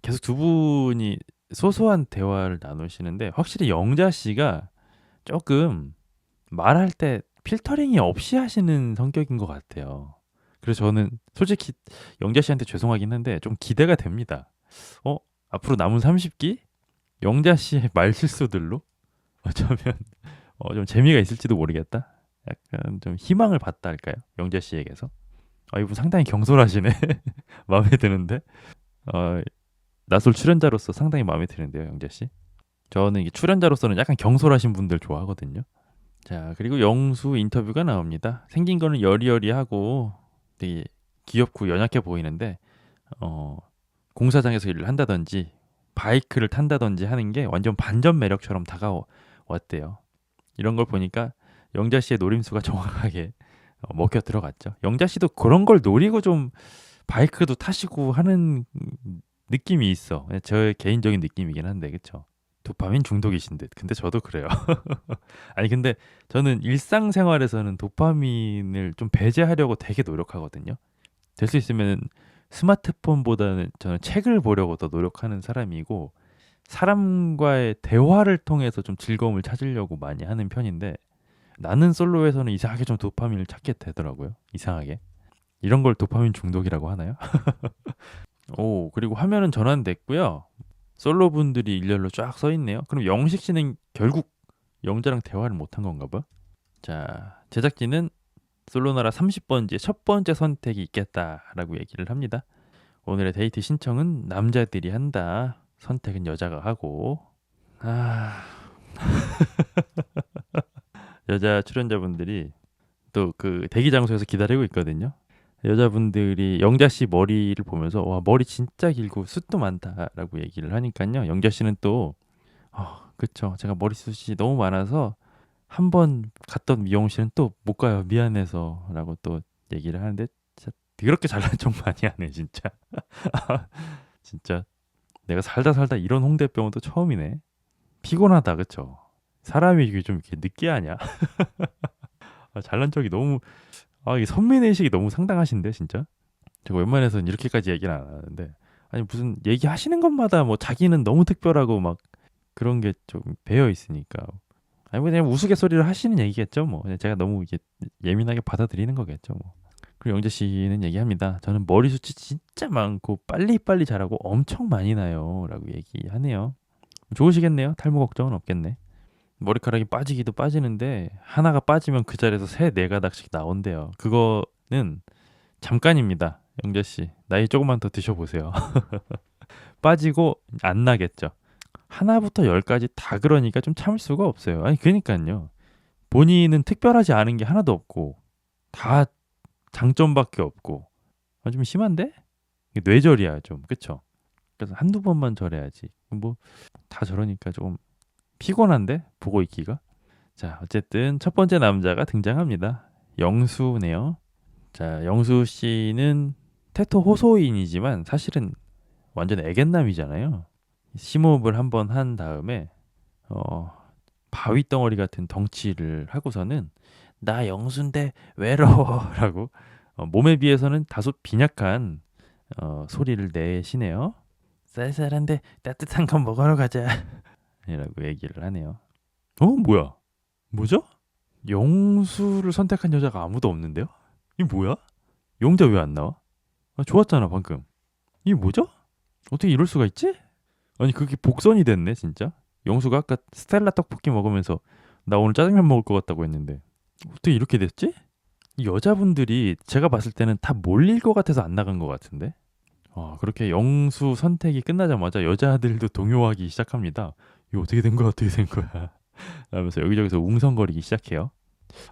계속 두 분이 소소한 대화를 나누시는데 확실히 영자 씨가 조금 말할 때 필터링이 없이 하시는 성격인 것 같아요. 그래서 저는 솔직히 영자 씨한테 죄송하긴 한데 좀 기대가 됩니다. 어? 앞으로 남은 30기 영자 씨의 말실수들로 어쩌면 좀 재미가 있을지도 모르겠다. 약간 좀 희망을 봤다 할까요? 영자 씨에게서. 이분 상당히 경솔하시네. 마음에 드는데. 어, 나솔 출연자로서 상당히 마음에 드는데요, 영자 씨. 저는 이게 출연자로서는 약간 경솔하신 분들 좋아하거든요. 자, 그리고 영수 인터뷰가 나옵니다. 생긴 거는 여리여리하고 되게 귀엽고 연약해 보이는데 어, 공사장에서 일을 한다든지 바이크를 탄다든지 하는 게 완전 반전 매력처럼 다가왔대요. 이런 걸 보니까 영자 씨의 노림수가 정확하게 먹혀 들어갔죠. 영자 씨도 그런 걸 노리고 좀 바이크도 타시고 하는 느낌이 있어. 저의 개인적인 느낌이긴 한데, 그쵸? 도파민 중독이신 듯. 근데 저도 그래요. 아니, 근데 저는 일상생활에서는 도파민을 좀 배제하려고 되게 노력하거든요. 될 수 있으면 스마트폰보다는 저는 책을 보려고 더 노력하는 사람이고, 사람과의 대화를 통해서 좀 즐거움을 찾으려고 많이 하는 편인데, 나는 솔로에서는 이상하게 좀 도파민을 찾게 되더라고요. 이상하게. 이런 걸 도파민 중독이라고 하나요? 오, 그리고 화면은 전환됐고요. 솔로 분들이 일렬로 쫙 서 있네요. 그럼 영식 씨는 결국 영자랑 대화를 못한 건가 봐. 자, 제작진은 솔로나라 30번지의 첫 번째 선택이 있겠다라고 얘기를 합니다. 오늘의 데이트 신청은 남자들이 한다. 선택은 여자가 하고. 여자 출연자분들이 또 그 대기 장소에서 기다리고 있거든요. 여자분들이 영자 씨 머리를 보면서 와, 머리 진짜 길고 숱도 많다라고 얘기를 하니까요. 영자 씨는 또 그쵸. 제가 머리숱이 너무 많아서 한 번 갔던 미용실은 또 못 가요. 미안해서라고 또 얘기를 하는데 진짜 그렇게 잘난 척 많이 하네, 진짜. 진짜 내가 살다 살다 이런 홍대병은 또 처음이네. 피곤하다, 그쵸? 사람이 이게 좀 이렇게 느끼하냐? 잘난 척이 너무 이게 선민의식이 너무 상당하신데, 진짜. 제가 웬만해서는 이렇게까지 얘기는 안 하는데 아니 무슨 얘기하시는 것마다 뭐 자기는 너무 특별하고 막 그런 게 좀 배어 있으니까 아니 뭐 그냥 우스갯소리를 하시는 얘기겠죠 뭐 그냥 제가 너무 이게 예민하게 받아들이는 거겠죠 뭐. 그리고 영재 씨는 얘기합니다. 저는 머리숱이 진짜 많고 빨리빨리 자라고 엄청 많이 나요라고 얘기하네요. 좋으시겠네요. 탈모 걱정은 없겠네. 머리카락이 빠지기도 빠지는데 하나가 빠지면 그 자리에서 세 네 가닥씩 나온대요. 그거는 잠깐입니다. 영재 씨 나이 조금만 더 드셔보세요. 빠지고 안 나겠죠. 하나부터 열까지 다 그러니까 좀 참을 수가 없어요. 아니 그러니까요. 본인은 특별하지 않은 게 하나도 없고 다 장점밖에 없고 좀 심한데? 뇌절이야 좀 그쵸? 그래서 한두 번만 절해야지. 뭐 다 저러니까 조금 피곤한데 보고 있기가. 자 어쨌든 첫 번째 남자가 등장합니다. 영수네요. 자 영수 씨는 테토 호소인이지만 사실은 완전 애견남이잖아요. 심호흡을 한번 한 다음에 바위 덩어리 같은 덩치를 하고서는 나 영수인데 외로워라고 몸에 비해서는 다소 빈약한 소리를 내시네요. 쌀쌀한데 따뜻한 건 먹으러 가자. 이라고 얘기를 하네요. 뭐야? 뭐죠? 영수를 선택한 여자가 아무도 없는데요? 이게 뭐야? 영자 왜 안 나와? 좋았잖아 방금. 이게 뭐죠? 어떻게 이럴 수가 있지? 아니 그게 복선이 됐네 진짜. 영수가 아까 스텔라 떡볶이 먹으면서 나 오늘 짜장면 먹을 것 같다고 했는데 어떻게 이렇게 됐지? 이 여자분들이 제가 봤을 때는 다 몰릴 것 같아서 안 나간 것 같은데. 그렇게 영수 선택이 끝나자마자 여자들도 동요하기 시작합니다. 이거 어떻게 된 거야 어떻게 된 거야 하면서 여기저기서 웅성거리기 시작해요.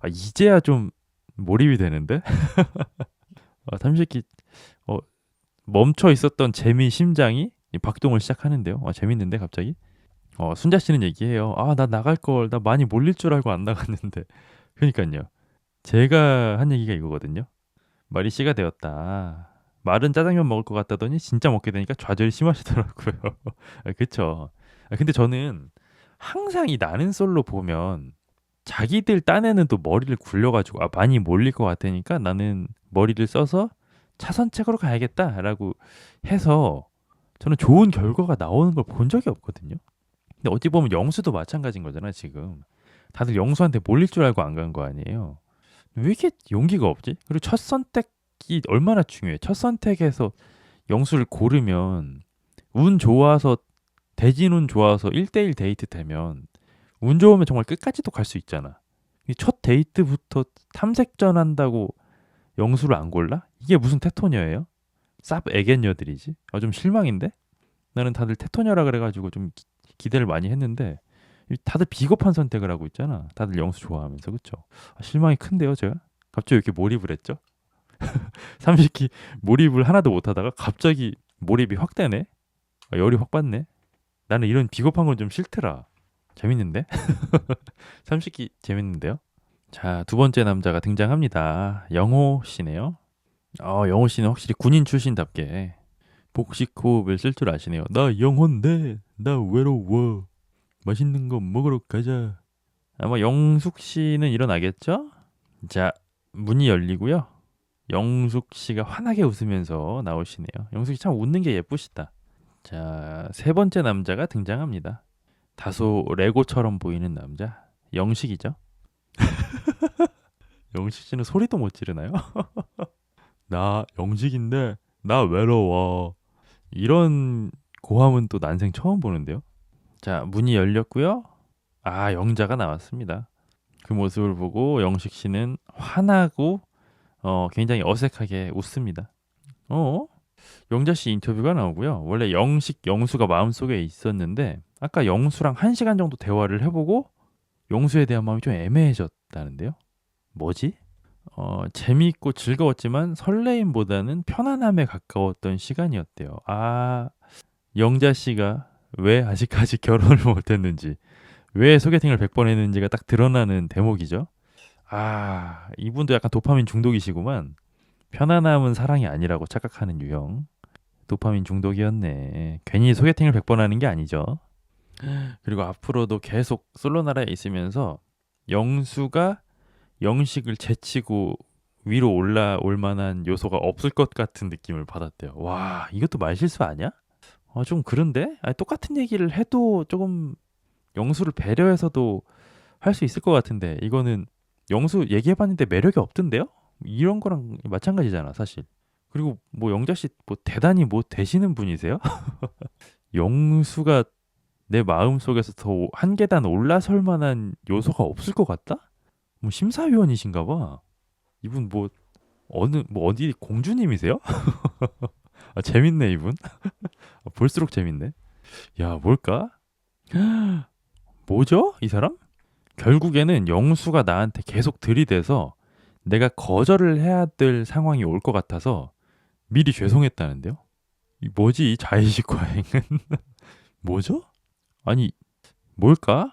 이제야 좀 몰입이 되는데. 탐식기 멈춰 있었던 재미 심장이 박동을 시작하는데요. 재밌는데 갑자기. 순자 씨는 얘기해요. 나 나갈 걸. 나 많이 몰릴 줄 알고 안 나갔는데. 그러니까요. 제가 한 얘기가 이거거든요. 말이 씨가 되었다. 말은 짜장면 먹을 것 같다더니 진짜 먹게 되니까 좌절이 심하시더라고요. 그쵸. 근데 저는 항상 이 나는 솔로 보면 자기들 딴에는 또 머리를 굴려가지고 많이 몰릴 것 같으니까 나는 머리를 써서 차선책으로 가야겠다라고 해서 저는 좋은 결과가 나오는 걸 본 적이 없거든요. 근데 어찌 보면 영수도 마찬가지인 거잖아요, 지금. 다들 영수한테 몰릴 줄 알고 안 간 거 아니에요. 왜 이렇게 용기가 없지? 그리고 첫 선택이 얼마나 중요해. 첫 선택에서 영수를 고르면 운 좋아서 대진운 좋아서 1대1 데이트 되면 운 좋으면 정말 끝까지도 갈 수 있잖아. 첫 데이트부터 탐색전 한다고 영수를 안 골라? 이게 무슨 테토녀예요? 쌉 애견녀들이지. 좀 실망인데? 나는 다들 테토녀라 그래가지고 좀 기대를 많이 했는데 다들 비겁한 선택을 하고 있잖아. 다들 영수 좋아하면서 그쵸? 실망이 큰데요, 제가? 갑자기 왜 이렇게 몰입을 했죠? 삼식이 몰입을 하나도 못하다가 갑자기 몰입이 확 되네. 열이 확 받네. 나는 이런 비겁한 건 좀 싫더라. 재밌는데? 삼식이 재밌는데요? 자, 두 번째 남자가 등장합니다. 영호 씨네요. 영호 씨는 확실히 군인 출신답게 복식 호흡을 쓸 줄 아시네요. 나 영호인데 나 외로워. 맛있는 거 먹으러 가자. 아마 영숙 씨는 일어나겠죠? 자, 문이 열리고요. 영숙 씨가 환하게 웃으면서 나오시네요. 영숙 씨 참 웃는 게 예쁘시다. 자, 세 번째 남자가 등장합니다. 다소 레고처럼 보이는 남자. 영식이죠. 영식 씨는 소리도 못 지르나요? 나 영식인데 나 외로워. 이런 고함은 또 난생 처음 보는데요. 자, 문이 열렸고요. 영자가 나왔습니다. 그 모습을 보고 영식 씨는 화나고 굉장히 어색하게 웃습니다. 영자 씨 인터뷰가 나오고요. 원래 영식, 영수가 마음속에 있었는데 아까 영수랑 1시간 정도 대화를 해보고 영수에 대한 마음이 좀 애매해졌다는데요. 뭐지? 재미있고 즐거웠지만 설레임보다는 편안함에 가까웠던 시간이었대요. 영자 씨가 왜 아직까지 결혼을 못했는지, 왜 소개팅을 100번 했는지가 딱 드러나는 대목이죠. 이분도 약간 도파민 중독이시구만. 편안함은 사랑이 아니라고 착각하는 유형. 도파민 중독이었네. 괜히 소개팅을 100번 하는 게 아니죠. 그리고 앞으로도 계속 솔로 나라에 있으면서 영수가 영식을 제치고 위로 올라올 만한 요소가 없을 것 같은 느낌을 받았대요. 와, 이것도 말실수 아니야? 좀 그런데? 똑같은 얘기를 해도 조금 영수를 배려해서도 할 수 있을 것 같은데 이거는 영수 얘기해봤는데 매력이 없던데요? 이런 거랑 마찬가지잖아 사실. 그리고 뭐 영자씨 뭐 대단히 뭐 되시는 분이세요? 영수가 내 마음속에서 더 한 계단 올라설 만한 요소가 없을 것 같다? 뭐 심사위원이신가 봐. 이분 뭐 어디 공주님이세요? 재밌네 이분. 볼수록 재밌네. 야, 뭘까? 뭐죠? 이 사람? 결국에는 영수가 나한테 계속 들이대서 내가 거절을 해야 될 상황이 올 것 같아서 미리 죄송했다는데요? 뭐지 이 자의식 과잉은? 뭐죠? 아니 뭘까?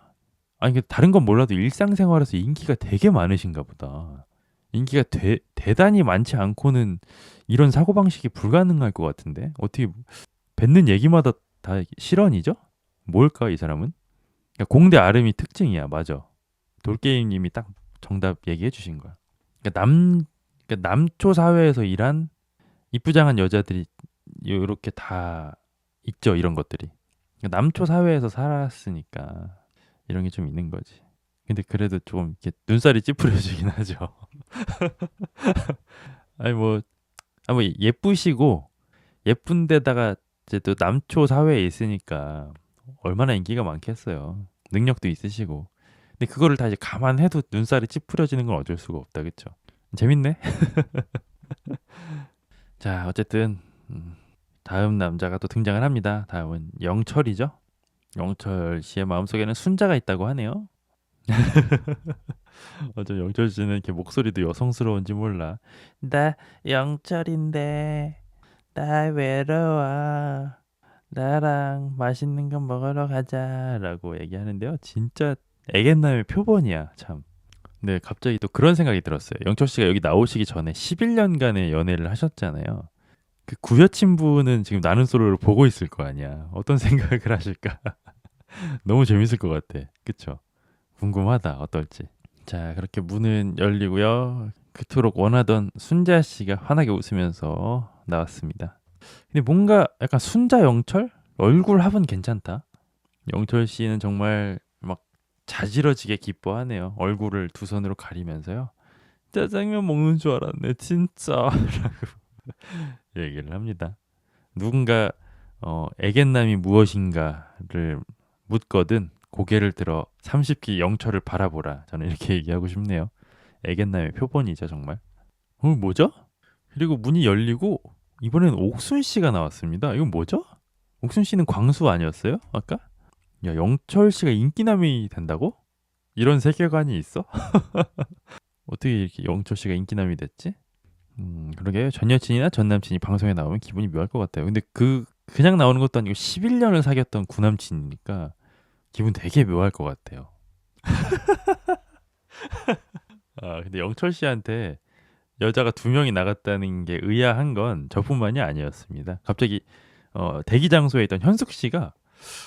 다른 건 몰라도 일상생활에서 인기가 되게 많으신가 보다. 인기가 대단히 많지 않고는 이런 사고방식이 불가능할 것 같은데 어떻게 뱉는 얘기마다 다 실언이죠? 뭘까 이 사람은? 공대 아름이 특징이야. 맞아. 돌게임님이 딱 정답 얘기해 주신 거야. 남초 사회에서 일한 이쁘장한 여자들이 이렇게 다 있죠. 이런 것들이. 남초 사회에서 살았으니까 이런 게 좀 있는 거지. 근데 그래도 좀 이렇게 눈살이 찌푸려지긴 하죠. 뭐 예쁘시고 예쁜데다가 이제 또 남초 사회에 있으니까 얼마나 인기가 많겠어요. 능력도 있으시고. 근데 그거를 다 이제 감안해도 눈살이 찌푸려지는 건 어쩔 수가 없다, 그쵸? 재밌네. 자, 어쨌든 다음 남자가 또 등장을 합니다. 다음은 영철이죠. 영철 씨의 마음속에는 순자가 있다고 하네요. 어쩜 영철 씨는 이렇게 목소리도 여성스러운지 몰라. 나 영철인데 나 외로워. 나랑 맛있는 거 먹으러 가자라고 얘기하는데요. 진짜 애견남의 표본이야, 참. 근데 갑자기 또 그런 생각이 들었어요. 영철 씨가 여기 나오시기 전에 11년간의 연애를 하셨잖아요. 그 구여친분은 지금 나는 솔로를 보고 있을 거 아니야. 어떤 생각을 하실까? 너무 재밌을 것 같아. 그쵸? 궁금하다. 어떨지. 자, 그렇게 문은 열리고요. 그토록 원하던 순자 씨가 환하게 웃으면서 나왔습니다. 근데 뭔가 약간 순자 영철? 얼굴 합은 괜찮다. 영철 씨는 정말 막 자지러지게 기뻐하네요. 얼굴을 두 손으로 가리면서요. 짜장면 먹는 줄 알았네 진짜 라고 얘기를 합니다. 누군가 애견남이 무엇인가를 묻거든 고개를 들어 30기 영철을 바라보라. 저는 이렇게 얘기하고 싶네요. 애견남의 표본이죠 정말. 뭐죠? 그리고 문이 열리고 이번엔 옥순 씨가 나왔습니다. 이건 뭐죠? 옥순 씨는 광수 아니었어요? 아까? 야, 영철 씨가 인기남이 된다고? 이런 세계관이 있어? 어떻게 이렇게 영철 씨가 인기남이 됐지? 그러게 전 여친이나 전 남친이 방송에 나오면 기분이 묘할 것 같아요. 근데 그냥 나오는 것도 아니고 11년을 사귀었던 구남친이니까 기분 되게 묘할 것 같아요. 아, 근데 영철 씨한테 여자가 두 명이 나갔다는 게 의아한 건 저뿐만이 아니었습니다. 갑자기 대기 장소에 있던 현숙 씨가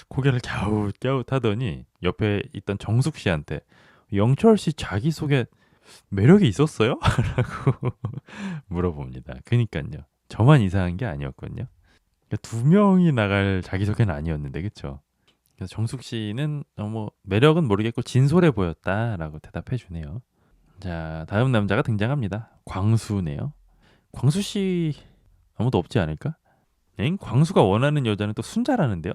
고개를 갸웃갸웃하더니 옆에 있던 정숙 씨한테 영철 씨 자기소개 매력이 있었어요? 라고 물어봅니다. 그니까요. 저만 이상한 게 아니었거든요. 그러니까 두 명이 나갈 자기소개는 아니었는데 그쵸? 그래서 정숙 씨는 뭐 매력은 모르겠고 진솔해 보였다라고 대답해 주네요. 자, 다음 남자가 등장합니다. 광수네요. 광수 씨 아무도 없지 않을까? 엥? 광수가 원하는 여자는 또 순자라는데요?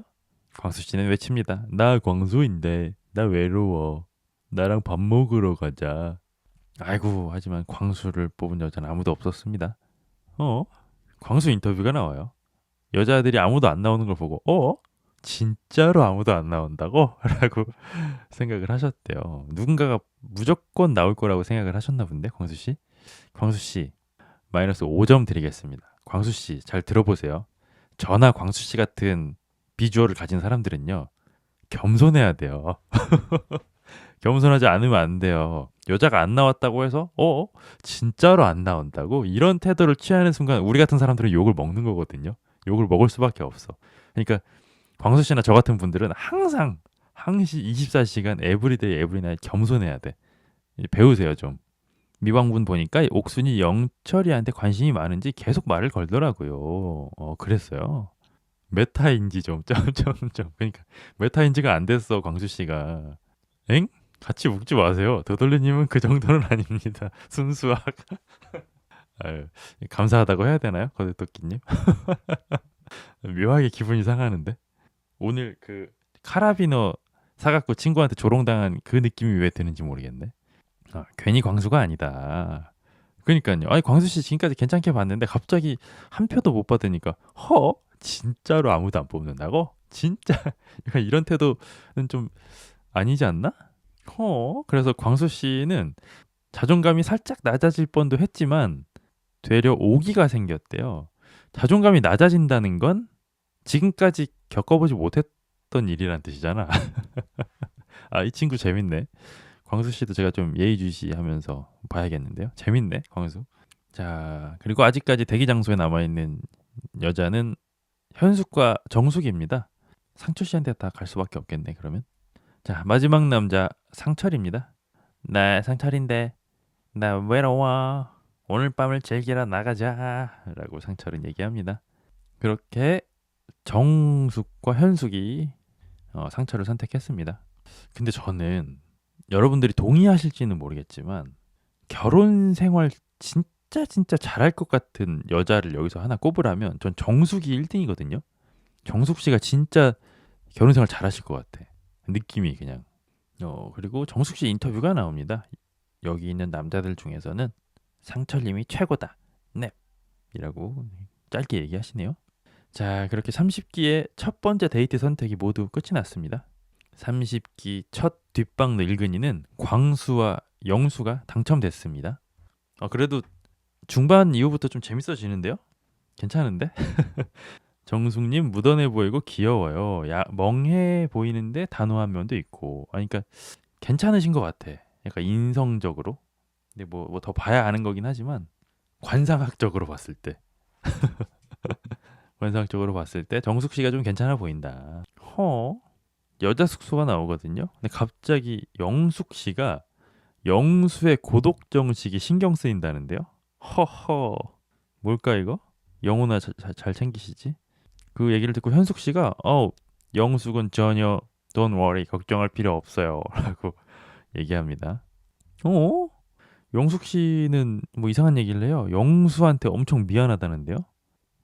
광수 씨는 외칩니다. 나 광수인데 나 외로워. 나랑 밥 먹으러 가자. 아이고, 하지만 광수를 뽑은 여자는 아무도 없었습니다. 광수 인터뷰가 나와요. 여자들이 아무도 안 나오는 걸 보고 진짜로 아무도 안 나온다고? 라고 생각을 하셨대요. 누군가가 무조건 나올 거라고 생각을 하셨나 본데, 광수 씨? 광수 씨, 마이너스 5점 드리겠습니다. 광수 씨, 잘 들어보세요. 저나 광수 씨 같은 비주얼을 가진 사람들은요, 겸손해야 돼요. 겸손하지 않으면 안 돼요. 여자가 안 나왔다고 해서, 진짜로 안 나온다고? 이런 태도를 취하는 순간, 우리 같은 사람들은 욕을 먹는 거거든요. 욕을 먹을 수밖에 없어. 그러니까, 광수 씨나 저 같은 분들은 항시 24시간 에브리데이 에브리나잇 겸손해야 돼. 배우세요 좀. 미방분 보니까 옥순이 영철이한테 관심이 많은지 계속 말을 걸더라고요. 그랬어요. 메타인지 좀 점점점. 그러니까 메타인지가 안 됐어 광수 씨가. 엥? 같이 묵지 마세요. 더돌리님은 그 정도는 아닙니다. 순수학. 아유, 감사하다고 해야 되나요, 거들토끼님? 묘하게 기분이 상하는데. 오늘 그 카라비너 사갖고 친구한테 조롱당한 그 느낌이 왜 드는지 모르겠네. 괜히 광수가 아니다. 그러니까요. 아니 광수 씨 지금까지 괜찮게 봤는데 갑자기 한 표도 못 받으니까 진짜로 아무도 안 뽑는다고? 진짜 약간 이런 태도는 좀 아니지 않나? 그래서 광수 씨는 자존감이 살짝 낮아질 뻔도 했지만 되려 오기가 생겼대요. 자존감이 낮아진다는 건 지금까지 겪어보지 못했던 일이란 뜻이잖아. 아, 이 친구 재밌네. 광수 씨도 제가 좀 예의주시하면서 봐야겠는데요. 재밌네, 광수. 자, 그리고 아직까지 대기 장소에 남아 있는 여자는 현숙과 정숙입니다. 상철 씨한테 다 갈 수밖에 없겠네, 그러면. 자, 마지막 남자 상철입니다. 나 상철인데 나 외로워. 오늘 밤을 즐기러 나가자라고 상철은 얘기합니다. 그렇게 정숙과 현숙이 상철을 선택했습니다. 근데 저는 여러분들이 동의하실지는 모르겠지만 결혼 생활 진짜 잘할 것 같은 여자를 여기서 하나 꼽으라면 전 정숙이 1등이거든요. 정숙 씨가 진짜 결혼 생활 잘하실 것 같아. 느낌이 그냥. 그리고 정숙 씨 인터뷰가 나옵니다. 여기 있는 남자들 중에서는 상철님이 최고다. 네. 이라고 짧게 얘기하시네요. 자, 그렇게 30기의 첫 번째 데이트 선택이 모두 끝이 났습니다. 30기 첫 뒷방 늙은이는 광수와 영수가 당첨됐습니다. 그래도 중반 이후부터 좀 재밌어지는데요? 괜찮은데? 정숙님 무던해 보이고 귀여워요. 멍해 보이는데 단호한 면도 있고. 그러니까 괜찮으신 것 같아. 약간 인성적으로. 근데 뭐 더 봐야 아는 거긴 하지만 관상학적으로 봤을 때. 관상학적으로 봤을 때 정숙 씨가 좀 괜찮아 보인다. 여자 숙소가 나오거든요. 근데 갑자기 영숙 씨가 영수의 고독 정식이 신경 쓰인다는데요. 뭘까 이거? 영호나 잘 챙기시지? 그 얘기를 듣고 현숙 씨가 영숙은 전혀 Don't worry, 걱정할 필요 없어요. 라고 얘기합니다. 어? 영숙 씨는 뭐 이상한 얘기를 해요. 영수한테 엄청 미안하다는데요.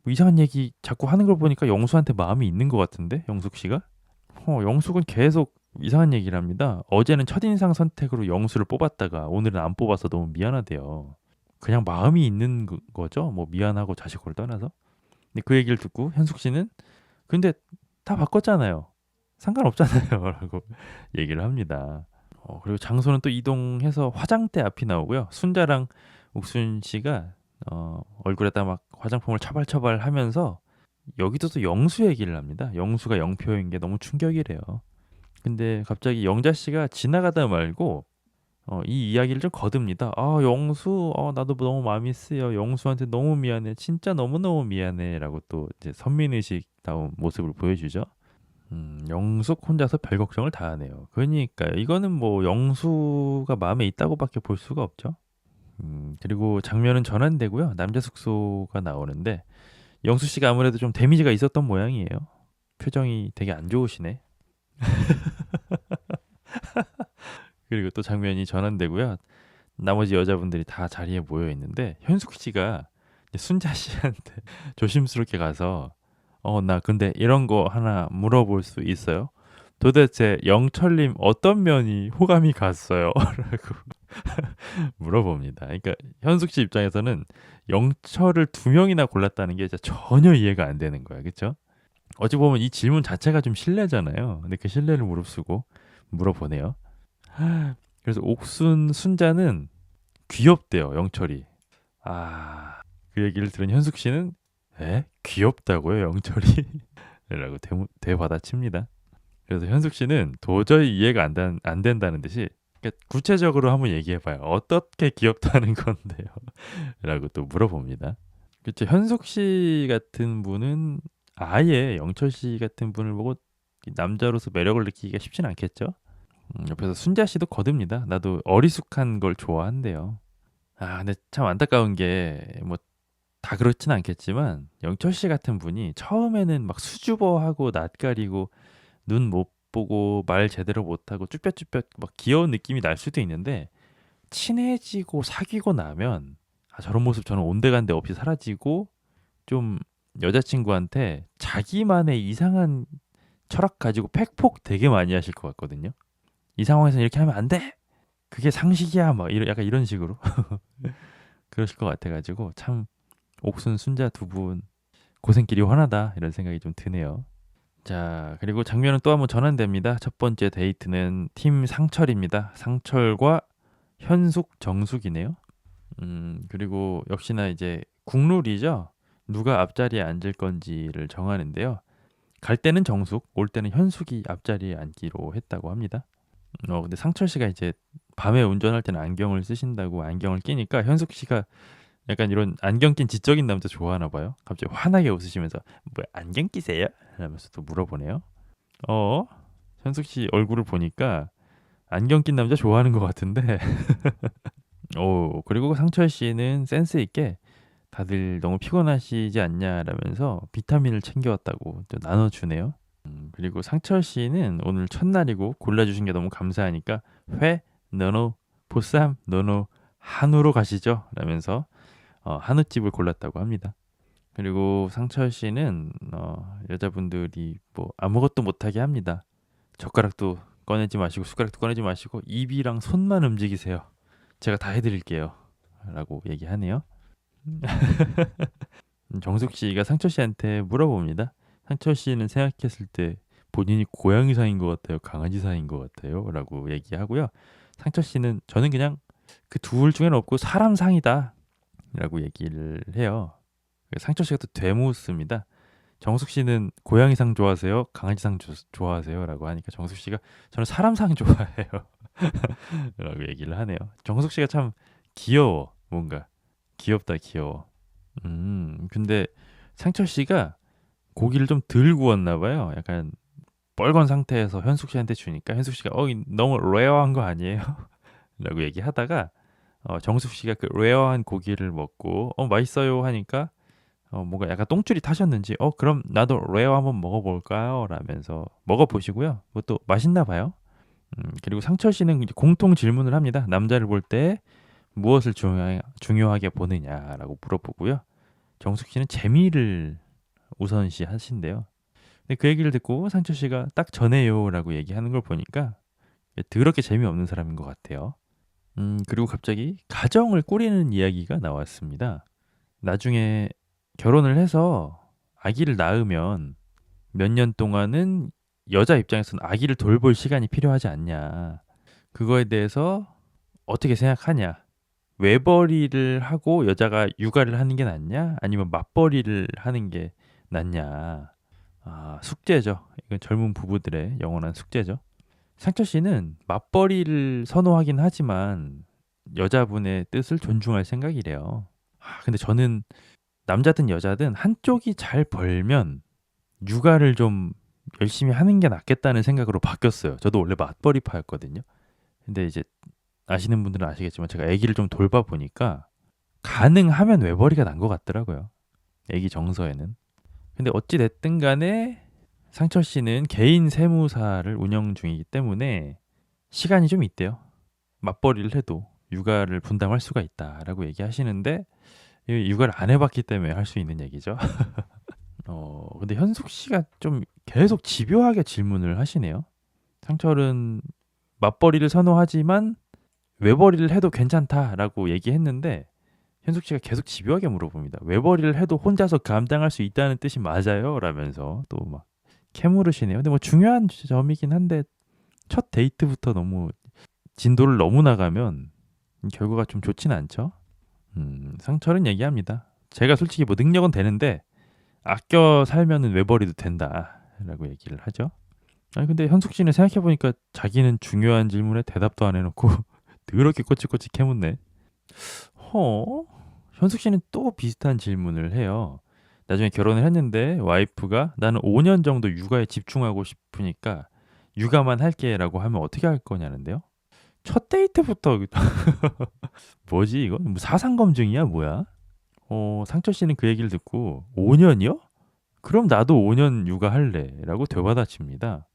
뭐 이상한 얘기 자꾸 하는 걸 보니까 영수한테 마음이 있는 것 같은데, 영숙 씨가? 영숙은 계속 이상한 얘기를 합니다. 어제는 첫인상 선택으로 영수를 뽑았다가 오늘은 안 뽑아서 너무 미안하대요. 그냥 마음이 있는 거죠. 뭐 미안하고 자식을 떠나서. 근데 그 얘기를 듣고 현숙 씨는 근데 다 바꿨잖아요. 상관없잖아요. 라고 얘기를 합니다. 그리고 장소는 또 이동해서 화장대 앞이 나오고요. 순자랑 옥순 씨가 얼굴에다 막 화장품을 처발처발 하면서 여기도 또 영수 얘기를 합니다. 영수가 영표인 게 너무 충격이래요. 근데 갑자기 영자 씨가 지나가다 말고 이 이야기를 좀 거듭니다. 아, 영수, 나도 너무 마음이 쓰여. 영수한테 너무 미안해. 진짜 너무너무 미안해.라고 또 이제 선민의식다운 모습을 보여주죠. 영숙 혼자서 별 걱정을 다 하네요. 그러니까 이거는 뭐 영수가 마음에 있다고밖에 볼 수가 없죠. 그리고 장면은 전환되고요. 남자 숙소가 나오는데 영수 씨가 아무래도 좀 데미지가 있었던 모양이에요. 표정이 되게 안 좋으시네. 그리고 또 장면이 전환되고요. 나머지 여자분들이 다 자리에 모여 있는데 현숙 씨가 이제 순자 씨한테 조심스럽게 가서 나 근데 이런 거 하나 물어볼 수 있어요? 도대체 영철님 어떤 면이 호감이 갔어요? 라고 물어봅니다. 그러니까 현숙 씨 입장에서는 영철을 두 명이나 골랐다는 게 진짜 전혀 이해가 안 되는 거야. 그렇죠? 어찌 보면 이 질문 자체가 좀 실례잖아요. 근데 그 실례를 무릅쓰고 물어보네요. 그래서 옥순 순자는 귀엽대요, 영철이. 그 얘기를 들은 현숙 씨는 귀엽다고요, 영철이? 라고 되받아칩니다. 그래서 현숙 씨는 도저히 이해가 안 된다는 듯이 그러니까 구체적으로 한번 얘기해봐요. 어떻게 귀엽다는 건데요? 라고 또 물어봅니다. 그렇죠. 현숙 씨 같은 분은 아예 영철 씨 같은 분을 보고 남자로서 매력을 느끼기가 쉽진 않겠죠. 옆에서 순자 씨도 거듭니다. 나도 어리숙한 걸 좋아한대요. 근데 참 안타까운 게 뭐 다 그렇진 않겠지만 영철 씨 같은 분이 처음에는 막 수줍어하고 낯가리고 눈 못 보고 말 제대로 못하고 쭈뼛쭈뼛 막 귀여운 느낌이 날 수도 있는데 친해지고 사귀고 나면 저런 모습 저는 온데간데 없이 사라지고 좀 여자친구한테 자기만의 이상한 철학 가지고 팩폭 되게 많이 하실 것 같거든요. 이 상황에서 이렇게 하면 안 돼. 그게 상식이야. 막 약간 이런 식으로 그러실 것 같아가지고 참 옥순 순자 두 분 고생길이 훤하다 이런 생각이 좀 드네요. 자, 그리고 장면은 또 한번 전환됩니다. 첫 번째 데이트는 팀 상철입니다. 상철과 현숙, 정숙이네요. 그리고 역시나 이제 국룰이죠. 누가 앞자리에 앉을 건지를 정하는데요. 갈 때는 정숙, 올 때는 현숙이 앞자리에 앉기로 했다고 합니다. 근데 상철 씨가 이제 밤에 운전할 때는 안경을 쓰신다고 안경을 끼니까 현숙 씨가 약간 이런 안경 낀 지적인 남자 좋아하나 봐요. 갑자기 환하게 웃으시면서 뭐 안경 끼세요? 하면서 또 물어보네요. 어? 현숙 씨 얼굴을 보니까 안경 낀 남자 좋아하는 것 같은데. 그리고 상철 씨는 센스 있게 다들 너무 피곤하시지 않냐라면서 비타민을 챙겨왔다고 또 나눠주네요. 그리고 상철 씨는 오늘 첫날이고 골라주신 게 너무 감사하니까 회, 너노, 보쌈, 너노, 한우로 가시죠? 라면서 한우집을 골랐다고 합니다. 그리고 상철 씨는 여자분들이 뭐 아무것도 못하게 합니다. 젓가락도 꺼내지 마시고 숟가락도 꺼내지 마시고 입이랑 손만 움직이세요. 제가 다 해드릴게요. 라고 얘기하네요. 정숙 씨가 상철 씨한테 물어봅니다. 상철 씨는 생각했을 때 본인이 고양이상인 것 같아요? 강아지상인 것 같아요? 라고 얘기하고요. 상철 씨는 저는 그냥 그 둘 중에는 없고 사람상이다. 라고 얘기를 해요. 상철 씨가 또 되묻습니다. 정숙 씨는 고양이상 좋아하세요? 강아지상 좋아하세요? 라고 하니까 정숙 씨가 저는 사람상 좋아해요. 라고 얘기를 하네요. 정숙 씨가 참 귀여워. 뭔가 귀엽다 귀여워. 근데 상철 씨가 고기를 좀 덜 구웠나 봐요. 약간 뻘건 상태에서 현숙 씨한테 주니까 현숙 씨가 너무 레어한 거 아니에요? 라고 얘기하다가 정숙 씨가 그 레어한 고기를 먹고 맛있어요 하니까 뭔가 약간 똥줄이 타셨는지 그럼 나도 레어 한번 먹어볼까요? 라면서 먹어보시고요. 그것도 맛있나 봐요. 그리고 상철 씨는 이제 공통 질문을 합니다. 남자를 볼 때 무엇을 중요하게 보느냐라고 물어보고요. 정숙 씨는 재미를 우선시 하신대요. 근데 그 얘기를 듣고 상철 씨가 딱 전해요라고 얘기하는 걸 보니까 더럽게 재미없는 사람인 것 같아요. 그리고 갑자기 가정을 꾸리는 이야기가 나왔습니다. 나중에 결혼을 해서 아기를 낳으면 몇 년 동안은 여자 입장에서는 아기를 돌볼 시간이 필요하지 않냐. 그거에 대해서 어떻게 생각하냐. 외벌이를 하고 여자가 육아를 하는 게 낫냐? 아니면 맞벌이를 하는 게 낫냐? 숙제죠. 이건 젊은 부부들의 영원한 숙제죠. 상철 씨는 맞벌이를 선호하긴 하지만 여자분의 뜻을 존중할 생각이래요. 근데 저는 남자든 여자든 한쪽이 잘 벌면 육아를 좀 열심히 하는 게 낫겠다는 생각으로 바뀌었어요. 저도 원래 맞벌이파였거든요. 근데 이제 아시는 분들은 아시겠지만 제가 아기를 좀 돌봐 보니까 가능하면 외벌이가 난 것 같더라고요. 아기 정서에는. 근데 어찌 됐든 간에 상철 씨는 개인 세무사를 운영 중이기 때문에 시간이 좀 있대요. 맞벌이를 해도 육아를 분담할 수가 있다라고 얘기하시는데 육아를 안 해봤기 때문에 할 수 있는 얘기죠. 근데 현숙 씨가 좀 계속 집요하게 질문을 하시네요. 상철은 맞벌이를 선호하지만 외벌이를 해도 괜찮다라고 얘기했는데 현숙 씨가 계속 집요하게 물어봅니다. 외벌이를 해도 혼자서 감당할 수 있다는 뜻이 맞아요? 라면서 또 막 캐물으시네요. 근데 뭐 중요한 점이긴 한데 첫 데이트부터 너무 진도를 너무 나가면 결과가 좀 좋진 않죠. 상철은 얘기합니다. 제가 솔직히 뭐 능력은 되는데 아껴 살면은 외벌이도 된다라고 얘기를 하죠. 아니 근데 현숙 씨는 생각해 보니까 자기는 중요한 질문에 대답도 안 해놓고 더럽게 꼬치꼬치 캐묻네. 현숙 씨는 또 비슷한 질문을 해요. 나중에 결혼을 했는데 와이프가 나는 5년 정도 육아에 집중하고 싶으니까 육아만 할게라고 하면 어떻게 할 거냐는데요. 첫 데이트부터 뭐지 이거? 뭐 사상 검증이야 뭐야? 상철 씨는 그 얘기를 듣고 5년이요? 그럼 나도 5년 육아할래라고 되받아칩니다.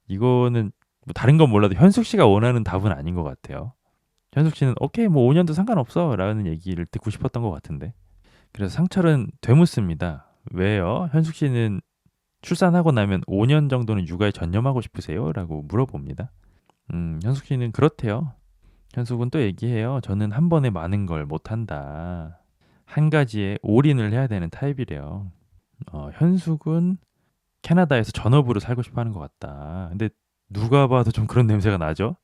이거는 뭐 다른 건 몰라도 현숙 씨가 원하는 답은 아닌 것 같아요. 현숙 씨는 오케이 뭐 5년도 상관없어라는 얘기를 듣고 싶었던 것 같은데. 그래서 상철은 되묻습니다. 왜요? 현숙 씨는 출산하고 나면 5년 정도는 육아에 전념하고 싶으세요? 라고 물어봅니다. 현숙 씨는 그렇대요. 현숙은 또 얘기해요. 저는 한 번에 많은 걸 못한다. 한 가지에 올인을 해야 되는 타입이래요. 현숙은 캐나다에서 전업으로 살고 싶어 하는 것 같다. 근데 누가 봐도 좀 그런 냄새가 나죠?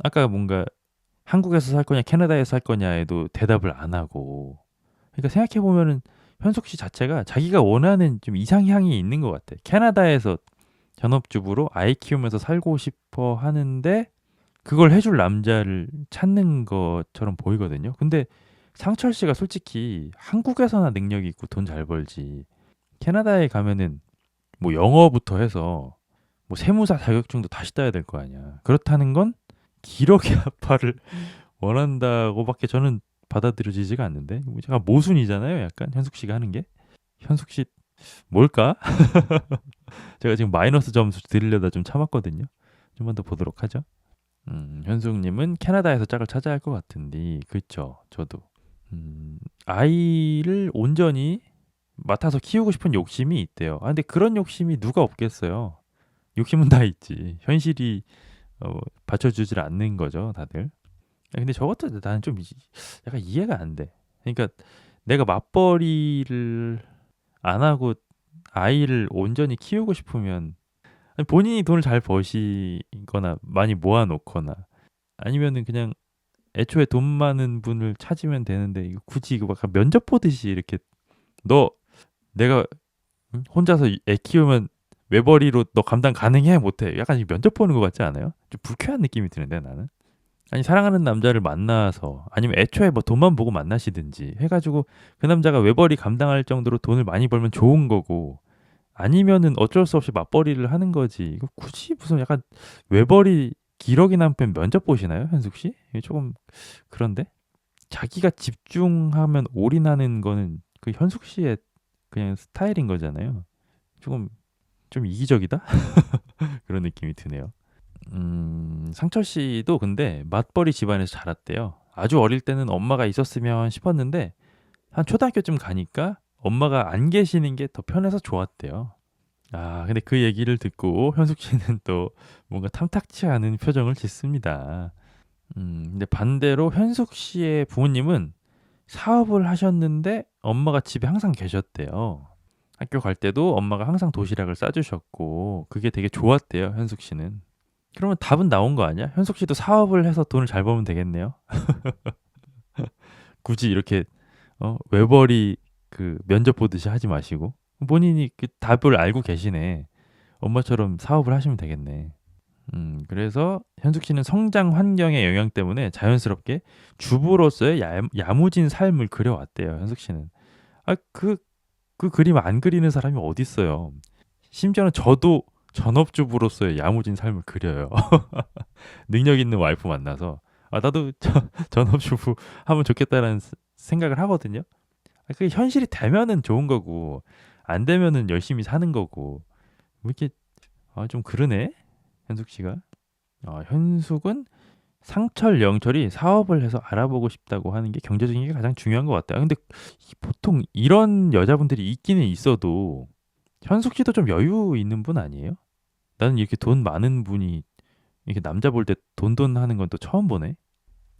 아까 뭔가 한국에서 살 거냐 캐나다에서 살 거냐에도 대답을 안 하고 그러니까 생각해 보면은 현숙 씨 자체가 자기가 원하는 좀 이상향이 있는 것 같아. 캐나다에서 전업주부로 아이 키우면서 살고 싶어 하는데 그걸 해줄 남자를 찾는 것처럼 보이거든요. 근데 상철 씨가 솔직히 한국에서나 능력이 있고 돈 잘 벌지. 캐나다에 가면은 뭐 영어부터 해서 뭐 세무사 자격증도 다시 따야 될 거 아니야. 그렇다는 건 기러기 아빠를 원한다고밖에 저는 받아들여지지가 않는데 뭐 제가 모순이잖아요. 약간 현숙 씨가 하는 게 현숙 씨 뭘까? 제가 지금 마이너스 점수 드리려다 좀 참았거든요. 좀만 더 보도록 하죠. 현숙님은 캐나다에서 짝을 찾아야 할 것 같은데 그렇죠. 저도 아이를 온전히 맡아서 키우고 싶은 욕심이 있대요. 근데 그런 욕심이 누가 없겠어요. 욕심은 다 있지. 현실이 받쳐주질 않는 거죠, 다들. 근데 저것도 나는 좀 약간 이해가 안 돼. 그러니까 내가 맞벌이를 안 하고 아이를 온전히 키우고 싶으면 아니, 본인이 돈을 잘 버시거나 많이 모아놓거나 아니면은 그냥 애초에 돈 많은 분을 찾으면 되는데 이거 굳이 이거 막 면접 보듯이 이렇게 너 내가 혼자서 애 키우면 외벌이로 너 감당 가능해 못해 약간 면접 보는 것 같지 않아요? 좀 불쾌한 느낌이 드는데 나는 아니 사랑하는 남자를 만나서 아니면 애초에 뭐 돈만 보고 만나시든지 해가지고 그 남자가 외벌이 감당할 정도로 돈을 많이 벌면 좋은 거고 아니면은 어쩔 수 없이 맞벌이를 하는 거지. 이거 굳이 무슨 약간 외벌이 기러기 남편 면접 보시나요, 현숙 씨? 이게 조금 그런데 자기가 집중하면 올인하는 거는 그 현숙 씨의 그냥 스타일인 거잖아요. 조금 좀 이기적이다? 그런 느낌이 드네요. 상철 씨도 근데 맞벌이 집안에서 자랐대요. 아주 어릴 때는 엄마가 있었으면 싶었는데 한 초등학교쯤 가니까 엄마가 안 계시는 게 더 편해서 좋았대요. 아, 근데 그 얘기를 듣고 현숙 씨는 또 뭔가 탐탁치 않은 표정을 짓습니다. 근데 반대로 현숙 씨의 부모님은 사업을 하셨는데 엄마가 집에 항상 계셨대요. 학교 갈 때도 엄마가 항상 도시락을 싸주셨고 그게 되게 좋았대요, 현숙 씨는. 그러면 답은 나온 거 아니야? 현숙 씨도 사업을 해서 돈을 잘 벌면 되겠네요. 굳이 이렇게 외벌이 그 면접 보듯이 하지 마시고 본인이 그 답을 알고 계시네. 엄마처럼 사업을 하시면 되겠네. 그래서 현숙 씨는 성장 환경의 영향 때문에 자연스럽게 주부로서의 야무진 삶을 그려왔대요. 현숙 씨는. 아, 그 그림 안 그리는 사람이 어디 있어요. 심지어는 저도 전업주부로서의 야무진 삶을 그려요. 능력 있는 와이프 만나서 나도 전업주부 하면 좋겠다라는 생각을 하거든요. 그게 현실이 되면은 좋은 거고 안 되면은 열심히 사는 거고 뭐 이렇게 좀 그러네 현숙 씨가. 현숙은 상철 영철이 사업을 해서 알아보고 싶다고 하는 게 경제적인 게 가장 중요한 것 같아요. 근데 보통 이런 여자분들이 있기는 있어도 현숙 씨도 좀 여유 있는 분 아니에요? 나는 이렇게 돈 많은 분이 이렇게 남자 볼 때 돈돈 하는 건 또 처음 보네.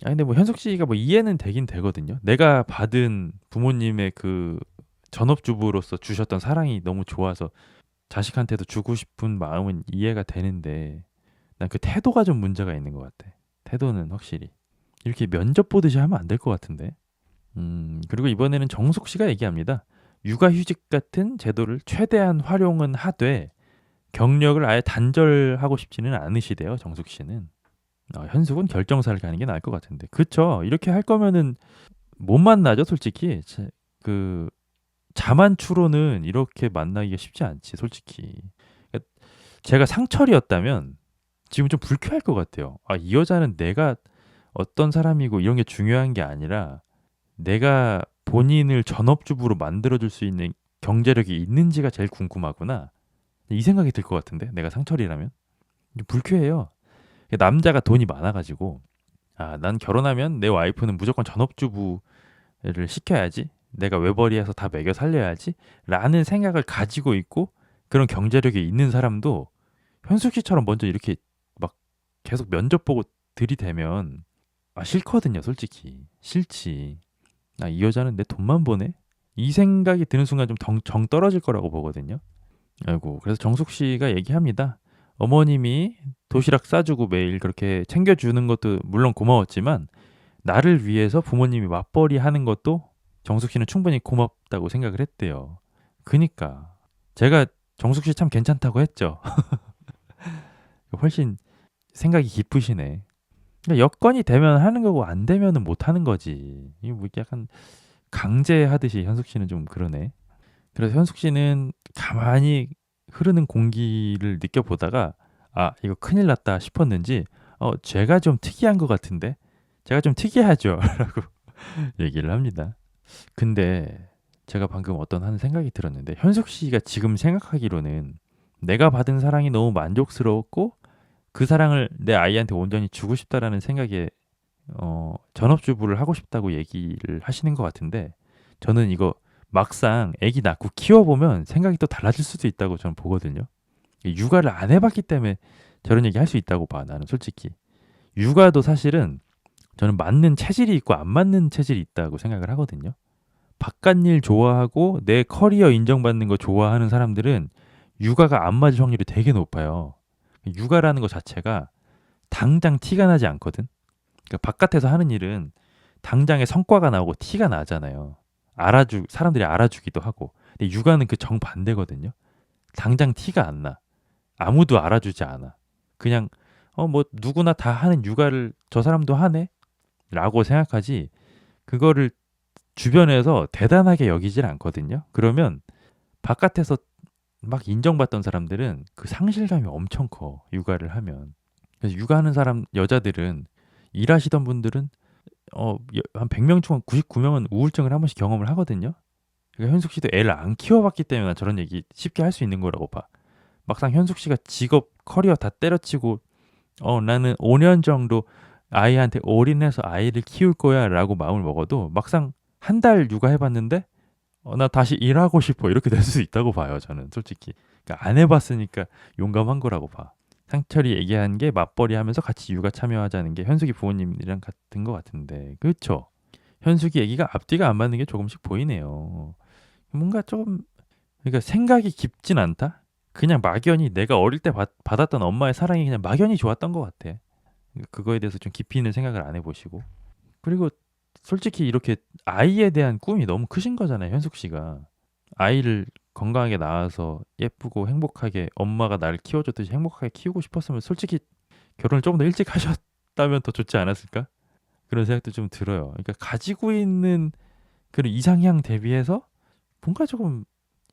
근데 뭐 현숙 씨가 뭐 이해는 되긴 되거든요. 내가 받은 부모님의 그 전업주부로서 주셨던 사랑이 너무 좋아서 자식한테도 주고 싶은 마음은 이해가 되는데 난 그 태도가 좀 문제가 있는 것 같아. 태도는 확실히 이렇게 면접 보듯이 하면 안 될 것 같은데. 그리고 이번에는 정숙 씨가 얘기합니다. 육아휴직 같은 제도를 최대한 활용은 하되 경력을 아예 단절하고 싶지는 않으시대요. 정숙 씨는. 현숙은 결정사를 가는 게 나을 것 같은데. 그쵸? 이렇게 할 거면은 못 만나죠, 솔직히. 그 자만추로는 이렇게 만나기가 쉽지 않지, 솔직히. 그러니까 제가 상철이었다면 지금 좀 불쾌할 것 같아요. 이 여자는 내가 어떤 사람이고 이런 게 중요한 게 아니라 내가 본인을 전업주부로 만들어줄 수 있는 경제력이 있는지가 제일 궁금하구나. 이 생각이 들 것 같은데, 내가 상철이라면. 좀 불쾌해요. 남자가 돈이 많아가지고, 난 결혼하면 내 와이프는 무조건 전업주부를 시켜야지. 내가 외벌이해서 다 먹여 살려야지. 라는 생각을 가지고 있고, 그런 경제력이 있는 사람도 현숙 씨처럼 먼저 이렇게 막 계속 면접 보고 들이대면 싫거든요, 솔직히. 싫지. 이 여자는 내 돈만 보네? 이 생각이 드는 순간 좀 정 떨어질 거라고 보거든요. 아이고, 그래서 정숙 씨가 얘기합니다. 어머님이 도시락 싸주고 매일 그렇게 챙겨주는 것도 물론 고마웠지만 나를 위해서 부모님이 맞벌이 하는 것도 정숙 씨는 충분히 고맙다고 생각을 했대요. 그니까 제가 정숙 씨 참 괜찮다고 했죠. 훨씬 생각이 깊으시네. 그러니까 여건이 되면 하는 거고 안 되면은 못 하는 거지. 이거 뭐 약간 강제하듯이 현숙 씨는 좀 그러네. 그래서 현숙 씨는 가만히 흐르는 공기를 느껴보다가 이거 큰일 났다 싶었는지 제가 좀 특이한 것 같은데 제가 좀 특이하죠 라고 얘기를 합니다. 근데 제가 방금 어떤 하는 생각이 들었는데 현숙 씨가 지금 생각하기로는 내가 받은 사랑이 너무 만족스러웠고 그 사랑을 내 아이한테 온전히 주고 싶다라는 생각에 전업주부를 하고 싶다고 얘기를 하시는 것 같은데 저는 이거 막상 아기 낳고 키워보면 생각이 또 달라질 수도 있다고 저는 보거든요. 육아를 안 해봤기 때문에 저런 얘기 할 수 있다고 봐, 나는 솔직히. 육아도 사실은 저는 맞는 체질이 있고 안 맞는 체질이 있다고 생각을 하거든요. 바깥 일 좋아하고 내 커리어 인정받는 거 좋아하는 사람들은 육아가 안 맞을 확률이 되게 높아요. 육아라는 것 자체가 당장 티가 나지 않거든. 그러니까 바깥에서 하는 일은 당장의 성과가 나오고 티가 나잖아요. 사람들이 알아주기도 하고. 근데 육아는 그 정반대거든요. 당장 티가 안 나. 아무도 알아주지 않아. 그냥 뭐 누구나 다 하는 육아를 저 사람도 하네? 라고 생각하지. 그거를 주변에서 대단하게 여기질 않거든요. 그러면 바깥에서 막 인정받던 사람들은 그 상실감이 엄청 커. 육아를 하면. 그래서 육아하는 사람 여자들은 일하시던 분들은 한 100명 중 99명은 우울증을 한 번씩 경험을 하거든요. 그러니까 현숙 씨도 애를 안 키워봤기 때문에 난 저런 얘기 쉽게 할 수 있는 거라고 봐. 막상 현숙 씨가 직업 커리어 다 때려치고 나는 5년 정도 아이한테 올인해서 아이를 키울 거야라고 마음을 먹어도 막상 한 달 육아해봤는데 나 다시 일하고 싶어 이렇게 될 수 있다고 봐요. 저는 솔직히 그러니까 안 해봤으니까 용감한 거라고 봐. 상철이 얘기한 게 맞벌이 하면서 같이 육아 참여하자는 게 현숙이 부모님이랑 같은 것 같은데 그렇죠? 현숙이 얘기가 앞뒤가 안 맞는 게 조금씩 보이네요. 뭔가 좀 그러니까 생각이 깊진 않다. 그냥 막연히 내가 어릴 때 받았던 엄마의 사랑이 그냥 막연히 좋았던 것 같아. 그거에 대해서 좀 깊이 있는 생각을 안 해보시고 그리고 솔직히 이렇게 아이에 대한 꿈이 너무 크신 거잖아요, 현숙 씨가. 아이를 건강하게 낳아서 예쁘고 행복하게 엄마가 나를 키워줬듯이 행복하게 키우고 싶었으면 솔직히 결혼을 조금 더 일찍 하셨다면 더 좋지 않았을까? 그런 생각도 좀 들어요. 그러니까 가지고 있는 그런 이상향 대비해서 뭔가 조금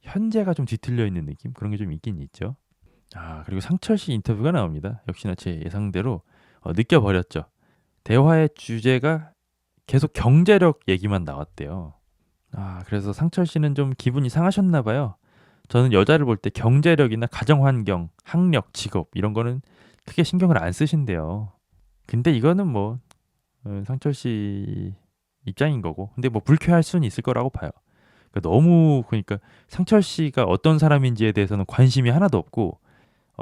현재가 좀 뒤틀려 있는 느낌? 그런 게 좀 있긴 있죠. 그리고 상철 씨 인터뷰가 나옵니다. 역시나 제 예상대로 느껴버렸죠. 대화의 주제가 계속 경제력 얘기만 나왔대요. 그래서 상철 씨는 좀 기분이 상하셨나 봐요. 저는 여자를 볼 때 경제력이나 가정 환경, 학력, 직업 이런 거는 크게 신경을 안 쓰신대요. 근데 이거는 뭐 상철 씨 입장인 거고. 근데 뭐 불쾌할 수는 있을 거라고 봐요. 그러니까 상철 씨가 어떤 사람인지에 대해서는 관심이 하나도 없고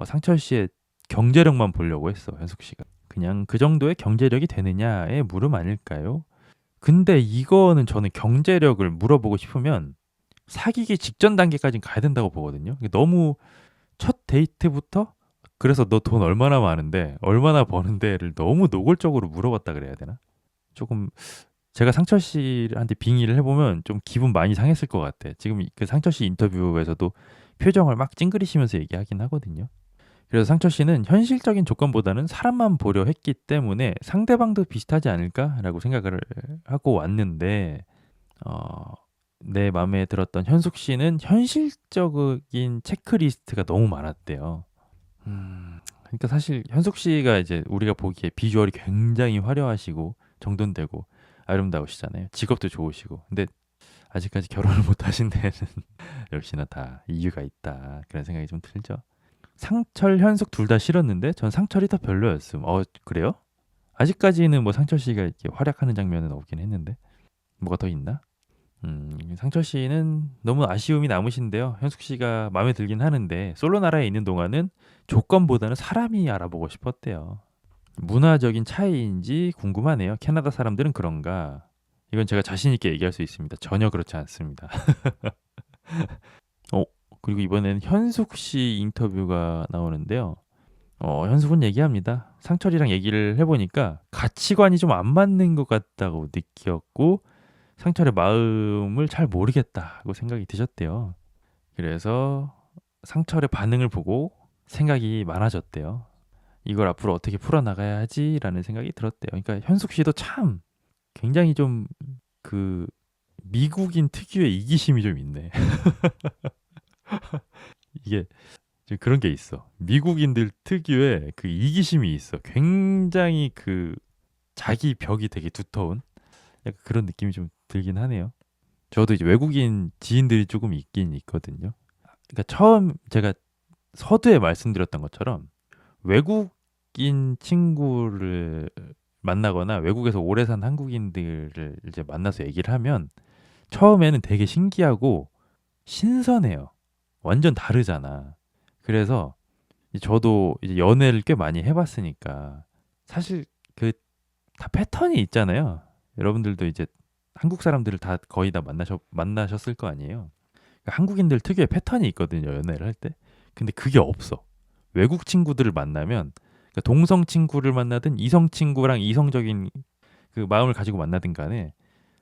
상철 씨의 경제력만 보려고 했어, 현숙 씨가. 그냥 그 정도의 경제력이 되느냐의 물음 아닐까요? 근데 이거는 저는 경제력을 물어보고 싶으면 사귀기 직전 단계까지 가야 된다고 보거든요. 너무 첫 데이트부터 그래서 너 돈 얼마나 많은데 얼마나 버는데를 너무 노골적으로 물어봤다 그래야 되나? 조금 제가 상철 씨한테 빙의를 해보면 좀 기분 많이 상했을 것 같아. 지금 그 상철 씨 인터뷰에서도 표정을 막 찡그리시면서 얘기하긴 하거든요. 그래서 상철 씨는 현실적인 조건보다는 사람만 보려 했기 때문에 상대방도 비슷하지 않을까라고 생각을 하고 왔는데 어, 내 마음에 들었던 현숙 씨는 현실적인 체크리스트가 너무 많았대요. 그러니까 사실 현숙 씨가 이제 우리가 보기에 비주얼이 굉장히 화려하시고 정돈되고 아름다우시잖아요. 직업도 좋으시고. 근데 아직까지 결혼을 못 하신 데는 역시나 다 이유가 있다. 그런 생각이 좀 들죠. 상철, 현숙 둘 다 싫었는데 전 상철이 더 별로였음. 그래요? 아직까지는 뭐 상철 씨가 이렇게 활약하는 장면은 없긴 했는데 뭐가 더 있나? 상철 씨는 너무 아쉬움이 남으신데요. 현숙 씨가 마음에 들긴 하는데 솔로 나라에 있는 동안은 조건보다는 사람이 알아보고 싶었대요. 문화적인 차이인지 궁금하네요. 캐나다 사람들은 그런가? 이건 제가 자신 있게 얘기할 수 있습니다. 전혀 그렇지 않습니다. 어, 그리고 이번엔 현숙 씨 인터뷰가 나오는데요. 현숙은 얘기합니다. 상철이랑 얘기를 해보니까 가치관이 좀 안 맞는 것 같다고 느꼈고 상철의 마음을 잘 모르겠다고 생각이 드셨대요. 그래서 상철의 반응을 보고 생각이 많아졌대요. 이걸 앞으로 어떻게 풀어나가야 하지라는 생각이 들었대요. 그러니까 현숙 씨도 참 굉장히 좀 그 미국인 특유의 이기심이 좀 있네. 이게 좀 그런 게 있어. 미국인들 특유의 그 이기심이 있어. 굉장히 그 자기 벽이 되게 두터운 약간 그런 느낌이 좀 들긴 하네요. 저도 이제 외국인 지인들이 조금 있긴 있거든요. 그러니까 처음 제가 서두에 말씀드렸던 것처럼 외국인 친구를 만나거나 외국에서 오래 산 한국인들을 이제 만나서 얘기를 하면 처음에는 되게 신기하고 신선해요. 완전 다르잖아. 그래서 저도 이제 연애를 꽤 많이 해봤으니까 사실 그 다 패턴이 있잖아요. 여러분들도 이제 한국 사람들을 다 거의 다 만나셨을 거 아니에요. 그러니까 한국인들 특유의 패턴이 있거든요. 연애를 할 때. 근데 그게 없어. 외국 친구들을 만나면 그러니까 동성 친구를 만나든 이성 친구랑 이성적인 그 마음을 가지고 만나든 간에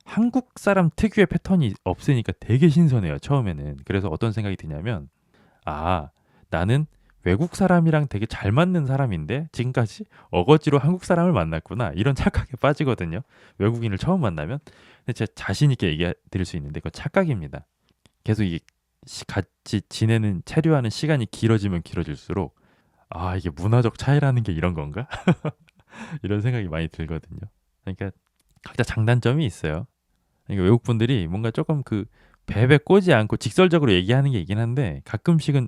한국 사람 특유의 패턴이 없으니까 되게 신선해요. 처음에는. 그래서 어떤 생각이 드냐면 나는 외국 사람이랑 되게 잘 맞는 사람인데 지금까지 어거지로 한국 사람을 만났구나. 이런 착각에 빠지거든요. 외국인을 처음 만나면. 근데 제가 자신 있게 얘기 드릴 수 있는데 그건 착각입니다. 계속 같이 지내는 체류하는 시간이 길어지면 길어질수록 이게 문화적 차이라는 게 이런 건가? 이런 생각이 많이 들거든요. 그러니까 각자 장단점이 있어요. 그러니까 외국 분들이 뭔가 조금 그 베베 꼬지 않고 직설적으로 얘기하는 게 있긴 한데 가끔씩은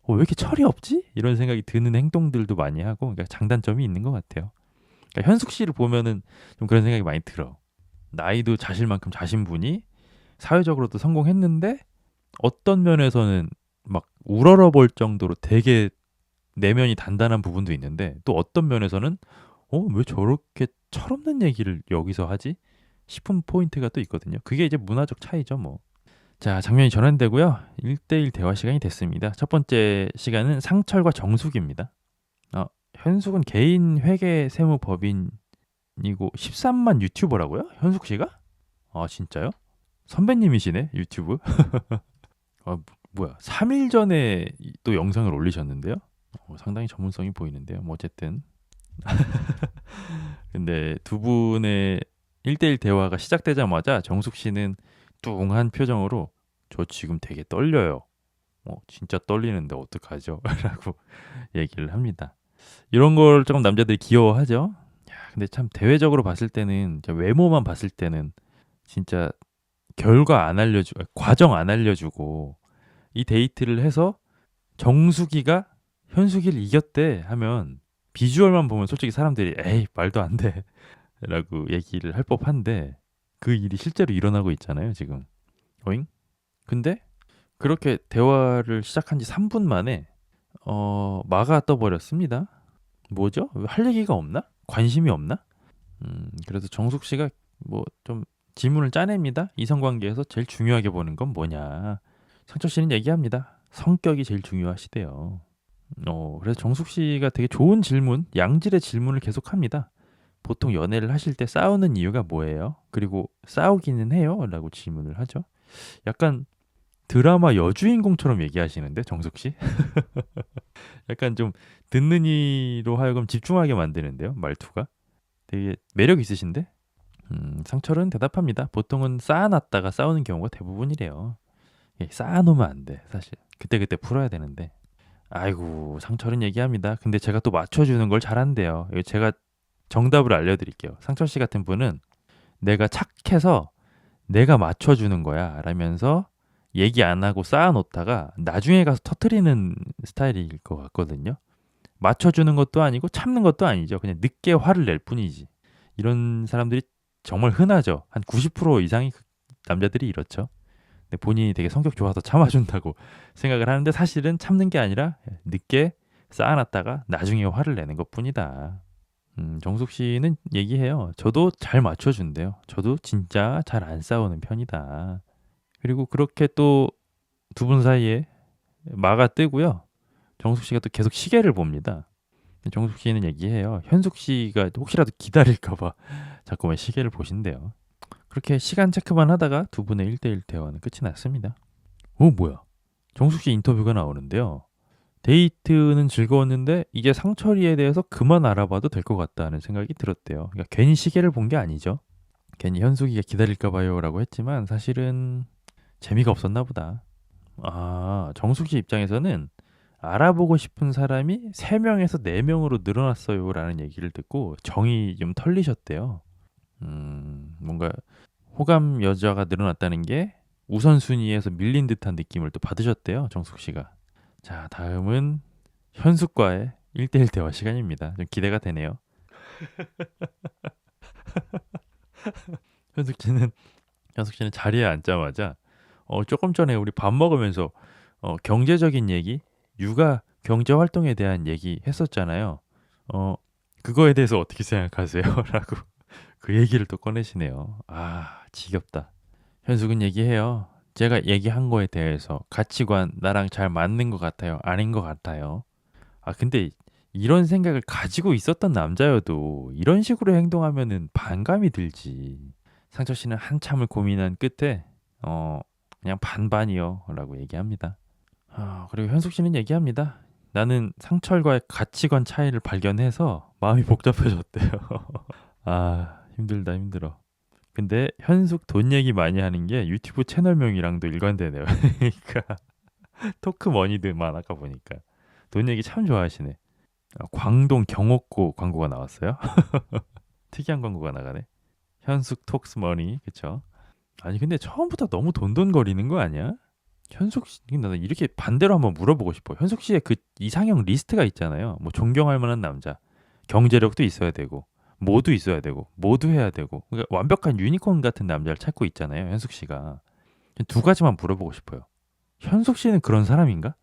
왜 이렇게 철이 없지? 이런 생각이 드는 행동들도 많이 하고 그러니까 장단점이 있는 것 같아요. 그러니까 현숙 씨를 보면은 좀 그런 생각이 많이 들어. 나이도 자실 만큼 자신 분이 사회적으로도 성공했는데 어떤 면에서는 막 우러러볼 정도로 되게 내면이 단단한 부분도 있는데 또 어떤 면에서는 왜 저렇게 철없는 얘기를 여기서 하지? 싶은 포인트가 또 있거든요. 그게 이제 문화적 차이죠, 뭐. 자, 장면이 전환되고요. 1대1 대화 시간이 됐습니다. 첫 번째 시간은 상철과 정숙입니다. 현숙은 개인 회계 세무법인이고 13만 유튜버라고요? 현숙 씨가? 아, 진짜요? 선배님이시네, 유튜브. 뭐야. 3일 전에 또 영상을 올리셨는데요. 상당히 전문성이 보이는데요. 뭐 어쨌든 근데 두 분의 1대1 대화가 시작되자마자 정숙 씨는 뚱한 표정으로 저 지금 되게 떨려요. 진짜 떨리는데 어떡하죠? 라고 얘기를 합니다. 이런 걸 조금 남자들이 귀여워하죠. 야, 근데 참 대외적으로 봤을 때는 외모만 봤을 때는 진짜 결과 안 알려주고 과정 안 알려주고 이 데이트를 해서 정숙이가 현숙이를 이겼대 하면 비주얼만 보면 솔직히 사람들이 에이 말도 안 돼 라고 얘기를 할 법한데 그 일이 실제로 일어나고 있잖아요 지금. 어잉? 근데 그렇게 대화를 시작한 지 3분 만에 마가 떠버렸습니다. 뭐죠? 할 얘기가 없나? 관심이 없나? 그래서 정숙 씨가 뭐 좀 질문을 짜냅니다. 이성관계에서 제일 중요하게 보는 건 뭐냐? 상철 씨는 얘기합니다. 성격이 제일 중요하시대요. 그래서 정숙 씨가 되게 좋은 질문, 양질의 질문을 계속합니다. 보통 연애를 하실 때 싸우는 이유가 뭐예요? 그리고 싸우기는 해요? 라고 질문을 하죠. 약간 드라마 여주인공처럼 얘기하시는데 정숙 씨? 약간 좀 듣는 이로 하여금 집중하게 만드는데요. 말투가. 되게 매력 있으신데? 상철은 대답합니다. 보통은 쌓아놨다가 싸우는 경우가 대부분이래요. 쌓아놓으면 안 돼. 사실. 그때그때 풀어야 되는데. 아이고 상철은 얘기합니다. 근데 제가 또 맞춰주는 걸 잘한대요. 이거 제가 정답을 알려드릴게요. 상철 씨 같은 분은 내가 착해서 내가 맞춰주는 거야 라면서 얘기 안 하고 쌓아놓다가 나중에 가서 터트리는 스타일일 것 같거든요. 맞춰주는 것도 아니고 참는 것도 아니죠. 그냥 늦게 화를 낼 뿐이지. 이런 사람들이 정말 흔하죠. 한 90% 이상의 남자들이 이렇죠. 근데 본인이 되게 성격 좋아서 참아준다고 생각을 하는데 사실은 참는 게 아니라 늦게 쌓아놨다가 나중에 화를 내는 것뿐이다. 정숙 씨는 얘기해요. 저도 잘 맞춰준대요. 저도 진짜 잘 안 싸우는 편이다. 그리고 그렇게 또 두 분 사이에 마가 뜨고요. 정숙 씨가 또 계속 시계를 봅니다. 정숙 씨는 얘기해요. 현숙 씨가 혹시라도 기다릴까봐 자꾸만 시계를 보신대요. 그렇게 시간 체크만 하다가 두 분의 1대1 대화는 끝이 났습니다. 뭐야? 정숙 씨 인터뷰가 나오는데요. 데이트는 즐거웠는데 이제 상철이에 대해서 그만 알아봐도 될 것 같다는 생각이 들었대요. 그러니까 괜히 시계를 본 게 아니죠. 괜히 현숙이가 기다릴까 봐요라고 했지만 사실은 재미가 없었나 보다. 정숙 씨 입장에서는 알아보고 싶은 사람이 3명에서 4명으로 늘어났어요라는 얘기를 듣고 정이 좀 털리셨대요. 뭔가 호감 여자가 늘어났다는 게 우선순위에서 밀린 듯한 느낌을 또 받으셨대요. 정숙 씨가. 자, 다음은 현숙과의 1대1 대화 시간입니다. 좀 기대가 되네요. 현숙 씨는 현숙 씨는 자리에 앉자마자 조금 전에 우리 밥 먹으면서 경제적인 얘기, 육아 경제 활동에 대한 얘기 했었잖아요. 그거에 대해서 어떻게 생각하세요? 라고 그 얘기를 또 꺼내시네요. 지겹다. 현숙은 얘기해요. 제가 얘기한 거에 대해서 가치관 나랑 잘 맞는 것 같아요? 아닌 것 같아요? 근데 이런 생각을 가지고 있었던 남자여도 이런 식으로 행동하면은 반감이 들지. 상철 씨는 한참을 고민한 끝에 그냥 반반이요 라고 얘기합니다. 그리고 현숙 씨는 얘기합니다. 나는 상철과의 가치관 차이를 발견해서 마음이 복잡해졌대요. 힘들다 힘들어. 근데 현숙 돈 얘기 많이 하는 게 유튜브 채널명이랑도 일관되네요. 그러니까 토크머니드만 아까 보니까 돈 얘기 참 좋아하시네. 광동 경옥고 광고가 나왔어요. 특이한 광고가 나가네. 현숙 톡스머니 그쵸? 아니 근데 처음부터 너무 돈돈거리는 거 아니야? 현숙 씨, 나는 이렇게 반대로 한번 물어보고 싶어. 현숙 씨의 그 이상형 리스트가 있잖아요. 뭐 존경할 만한 남자, 경제력도 있어야 되고, 뭐도 있어야 되고, 뭐도 해야 되고, 그러니까 완벽한 유니콘 같은 남자를 찾고 있잖아요. 현숙 씨가. 두 가지만 물어보고 싶어요. 현숙 씨는 그런 사람인가?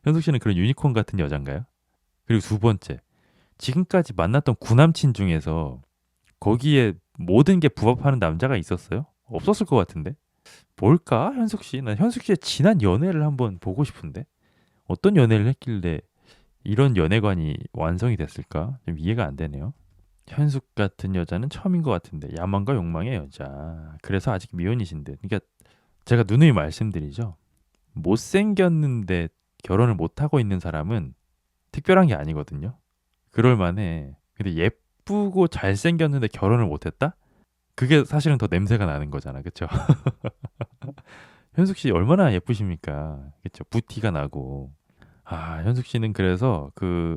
현숙 씨는 그런 유니콘 같은 여잔가요? 그리고 두 번째, 지금까지 만났던 구남친 중에서 거기에 모든 게 부합하는 남자가 있었어요? 없었을 것 같은데. 뭘까? 현숙 씨. 난 현숙 씨의 지난 연애를 한번 보고 싶은데. 어떤 연애를 했길래 이런 연애관이 완성이 됐을까? 좀 이해가 안 되네요. 현숙 같은 여자는 처음인 것 같은데 야망과 욕망의 여자. 그래서 아직 미혼이신 듯. 그러니까 제가 누누이 말씀드리죠. 못생겼는데 결혼을 못하고 있는 사람은 특별한 게 아니거든요. 그럴 만해. 근데 예쁘고 잘생겼는데 결혼을 못했다? 그게 사실은 더 냄새가 나는 거잖아. 그쵸? 현숙 씨 얼마나 예쁘십니까? 그쵸? 부티가 나고. 아, 현숙 씨는 그래서 그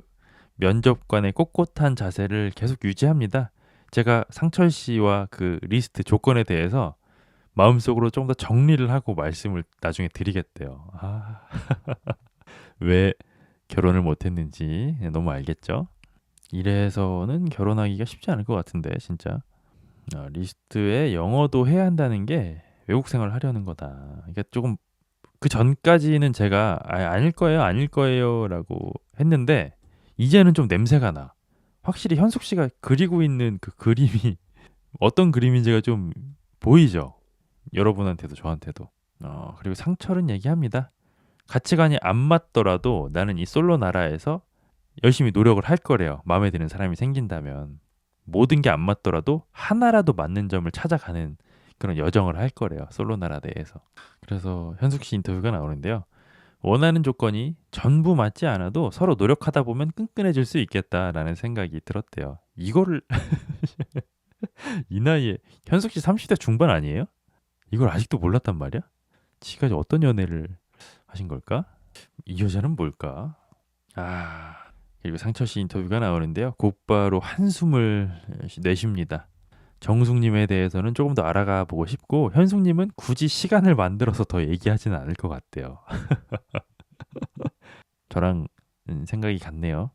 면접관의 꼿꼿한 자세를 계속 유지합니다. 제가 상철 씨와 그 리스트 조건에 대해서 마음속으로 좀 더 정리를 하고 말씀을 나중에 드리겠대요. 아, 왜 결혼을 못했는지 너무 알겠죠? 이래서는 결혼하기가 쉽지 않을 것 같은데 진짜. 리스트에 영어도 해야 한다는 게 외국 생활을 하려는 거다. 그러니까 조금 그 전까지는 제가 아닐 거예요, 아닐 거예요라고 했는데 이제는 좀 냄새가 나. 확실히 현숙 씨가 그리고 있는 그 그림이 어떤 그림인지가 좀 보이죠. 여러분한테도 저한테도. 그리고 상철은 얘기합니다. 가치관이 안 맞더라도 나는 이 솔로 나라에서 열심히 노력을 할 거래요. 마음에 드는 사람이 생긴다면. 모든 게 안 맞더라도 하나라도 맞는 점을 찾아가는 그런 여정을 할 거래요. 솔로 나라 내에서. 그래서 현숙 씨 인터뷰가 나오는데요. 원하는 조건이 전부 맞지 않아도 서로 노력하다 보면 끈끈해질 수 있겠다라는 생각이 들었대요. 이거를 이 나이에 현숙 씨 30대 중반 아니에요? 이걸 아직도 몰랐단 말이야? 지금까지 어떤 연애를 하신 걸까? 이 여자는 뭘까? 아, 그리고 상철 씨 인터뷰가 나오는데요. 곧바로 한숨을 내쉽니다. 정숙님에 대해서는 조금 더 알아가 보고 싶고 현숙님은 굳이 시간을 만들어서 더 얘기하지는 않을 것 같대요. 저랑 생각이 같네요.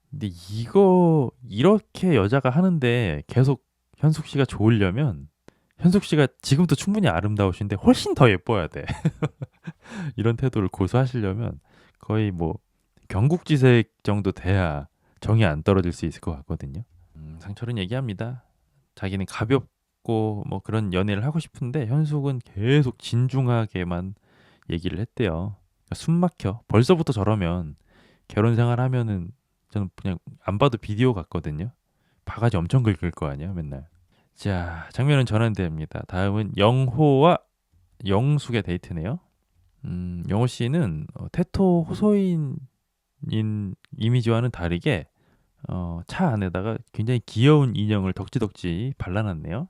근데 이거 이렇게 여자가 하는데 계속 현숙 씨가 좋으려면 현숙 씨가 지금도 충분히 아름다우신데 훨씬 더 예뻐야 돼. 이런 태도를 고수하시려면 거의 뭐 경국지색 정도 돼야 정이 안 떨어질 수 있을 것 같거든요. 상철은 얘기합니다. 자기는 가볍고 뭐 그런 연애를 하고 싶은데 현숙은 계속 진중하게만 얘기를 했대요. 그러니까 숨 막혀. 벌써부터 저러면 결혼 생활하면은 저는 그냥 안 봐도 비디오 같거든요. 바가지 엄청 긁을 거 아니야 맨날. 자, 장면은 전환됩니다. 다음은 영호와 영숙의 데이트네요. 영호 씨는 테토 호소인인 이미지와는 다르게 차 안에다가 굉장히 귀여운 인형을 덕지덕지 발라놨네요.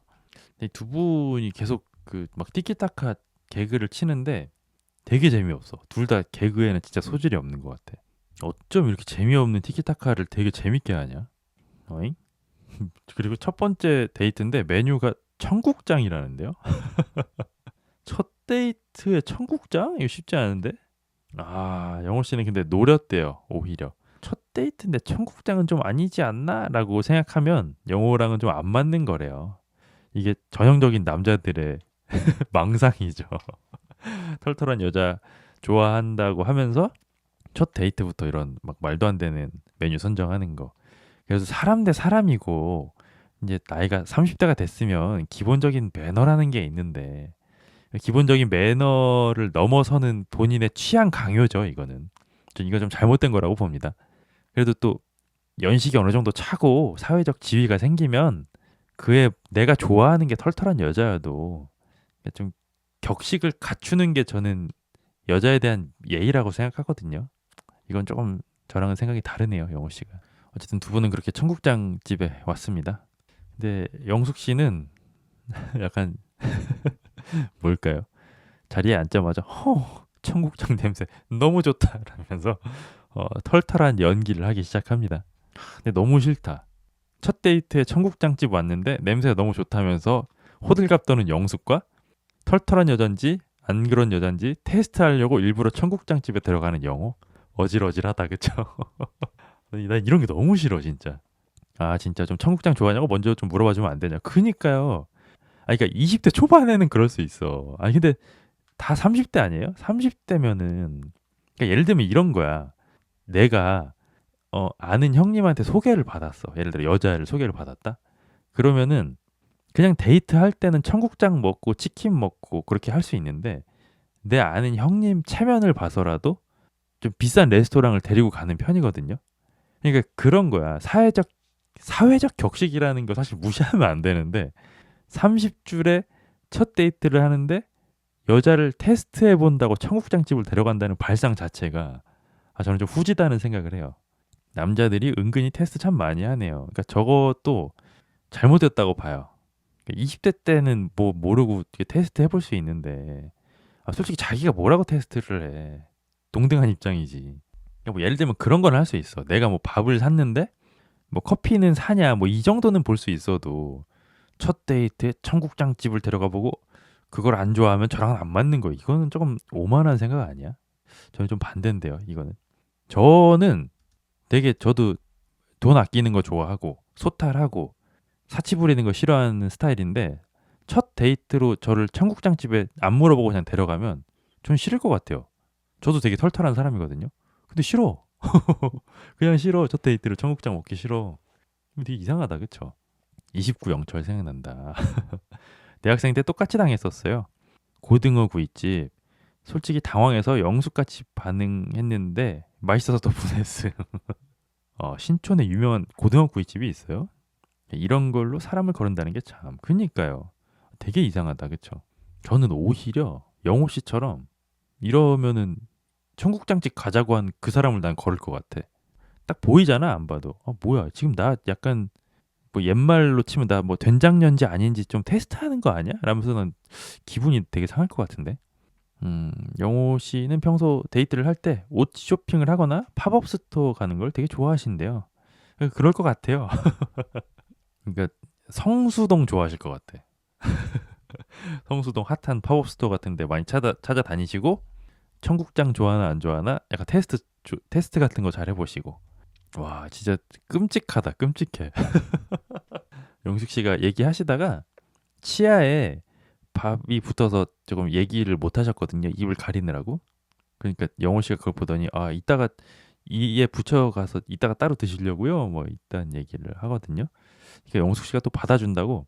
근데 두 분이 계속 그 막 티키타카 개그를 치는데 되게 재미없어. 둘 다 개그에는 진짜 소질이 없는 것 같아. 어쩜 이렇게 재미없는 티키타카를 되게 재밌게 하냐? 어잉? 그리고 첫 번째 데이트인데 메뉴가 청국장이라는데요. 첫 데이트에 청국장? 이거 쉽지 않은데? 아, 영호 씨는 근데 노렸대요, 오히려. 첫 데이트인데 청국장은 좀 아니지 않나? 라고 생각하면 영호랑은 좀 안 맞는 거래요. 이게 전형적인 남자들의 망상이죠. 털털한 여자 좋아한다고 하면서 첫 데이트부터 이런 막 말도 안 되는 메뉴 선정하는 거. 그래서 사람 대 사람이고 이제 나이가 30대가 됐으면 기본적인 매너라는 게 있는데 기본적인 매너를 넘어서는 본인의 취향 강요죠, 이거는. 전 이거 좀 잘못된 거라고 봅니다. 그래도 또 연식이 어느 정도 차고 사회적 지위가 생기면 그의 내가 좋아하는 게 털털한 여자여도 좀 격식을 갖추는 게 저는 여자에 대한 예의라고 생각하거든요. 이건 조금 저랑은 생각이 다르네요, 영호 씨가. 어쨌든 두 분은 그렇게 청국장 집에 왔습니다. 근데 영숙 씨는 약간 뭘까요? 자리에 앉자마자 청국장 냄새 너무 좋다 라면서 털털한 연기를 하기 시작합니다. 근데 너무 싫다. 첫 데이트에 청국장집 왔는데 냄새가 너무 좋다면서 호들갑 떠는 영숙과 털털한 여잔지 안 그런 여잔지 테스트하려고 일부러 청국장집에 들어가는 영호. 어질어질하다 그쵸? 난 이런 게 너무 싫어 진짜. 아 진짜 좀 청국장 좋아하냐고 먼저 좀 물어봐주면 안 되냐. 그니까요. 아 그러니까 20대 초반에는 그럴 수 있어. 아니 근데 다 30대 아니에요? 30대면은 그러니까 예를 들면 이런 거야. 내가 아는 형님한테 소개를 받았어. 예를 들어 여자를 소개를 받았다. 그러면은 그냥 데이트할 때는 청국장 먹고 치킨 먹고 그렇게 할 수 있는데 내 아는 형님 체면을 봐서라도 좀 비싼 레스토랑을 데리고 가는 편이거든요. 그러니까 그런 거야. 사회적 격식이라는 거 사실 무시하면 안 되는데 30줄에 첫 데이트를 하는데 여자를 테스트해 본다고 청국장집을 데려간다는 발상 자체가 저는 좀 후지다는 생각을 해요. 남자들이 은근히 테스트 참 많이 하네요. 그러니까 저것도 잘못됐다고 봐요. 그러니까 20대 때는 뭐 모르고 이렇게 테스트 해볼 수 있는데 솔직히 자기가 뭐라고 테스트를 해. 동등한 입장이지. 그러니까 뭐 예를 들면 그런 건 할 수 있어. 내가 뭐 밥을 샀는데 뭐 커피는 사냐 뭐 이 정도는 볼 수 있어도 첫 데이트에 청국장집을 데려가 보고 그걸 안 좋아하면 저랑은 안 맞는 거. 이거는 조금 오만한 생각 아니야? 저는 좀 반대인데요. 이거는. 저는 되게 저도 돈 아끼는 거 좋아하고 소탈하고 사치 부리는 거 싫어하는 스타일인데 첫 데이트로 저를 청국장집에 안 물어보고 그냥 데려가면 전 싫을 것 같아요. 저도 되게 털털한 사람이거든요. 근데 싫어. 그냥 싫어. 첫 데이트로 청국장 먹기 싫어. 되게 이상하다, 그쵸? 29 영철 생각난다. 대학생 때 똑같이 당했었어요. 고등어 구이집. 솔직히 당황해서 영수같이 반응했는데 맛있어서 더 분했음. 신촌에 유명한 고등어 구이집이 있어요. 이런 걸로 사람을 거른다는 게 참. 그니까요. 되게 이상하다, 그쵸? 저는 오히려 영호 씨처럼 이러면은 청국장집 가자고 한 그 사람을 난 걸을 것 같아. 딱 보이잖아, 안 봐도. 뭐야, 지금 나 약간 뭐 옛말로 치면 나 뭐 된장년지 아닌지 좀 테스트하는 거 아니야? 라면서는 기분이 되게 상할 것 같은데. 영호 씨는 평소 데이트를 할 때 옷 쇼핑을 하거나 팝업 스토어 가는 걸 되게 좋아하신대요. 그럴 것 같아요. 그러니까 성수동 좋아하실 것 같아. 성수동 핫한 팝업 스토어 같은 데 많이 찾아다니시고 청국장 좋아하나 안 좋아하나 약간 테스트 같은 거 잘 해보시고. 와 진짜 끔찍하다 끔찍해. 영숙 씨가 얘기하시다가 치아에 밥이 붙어서 조금 얘기를 못 하셨거든요. 입을 가리느라고. 그러니까 영호 씨가 그걸 보더니 이따가 이에 붙여가서 이따가 따로 드시려고요. 뭐 이딴 얘기를 하거든요. 그러니까 영숙 씨가 또 받아준다고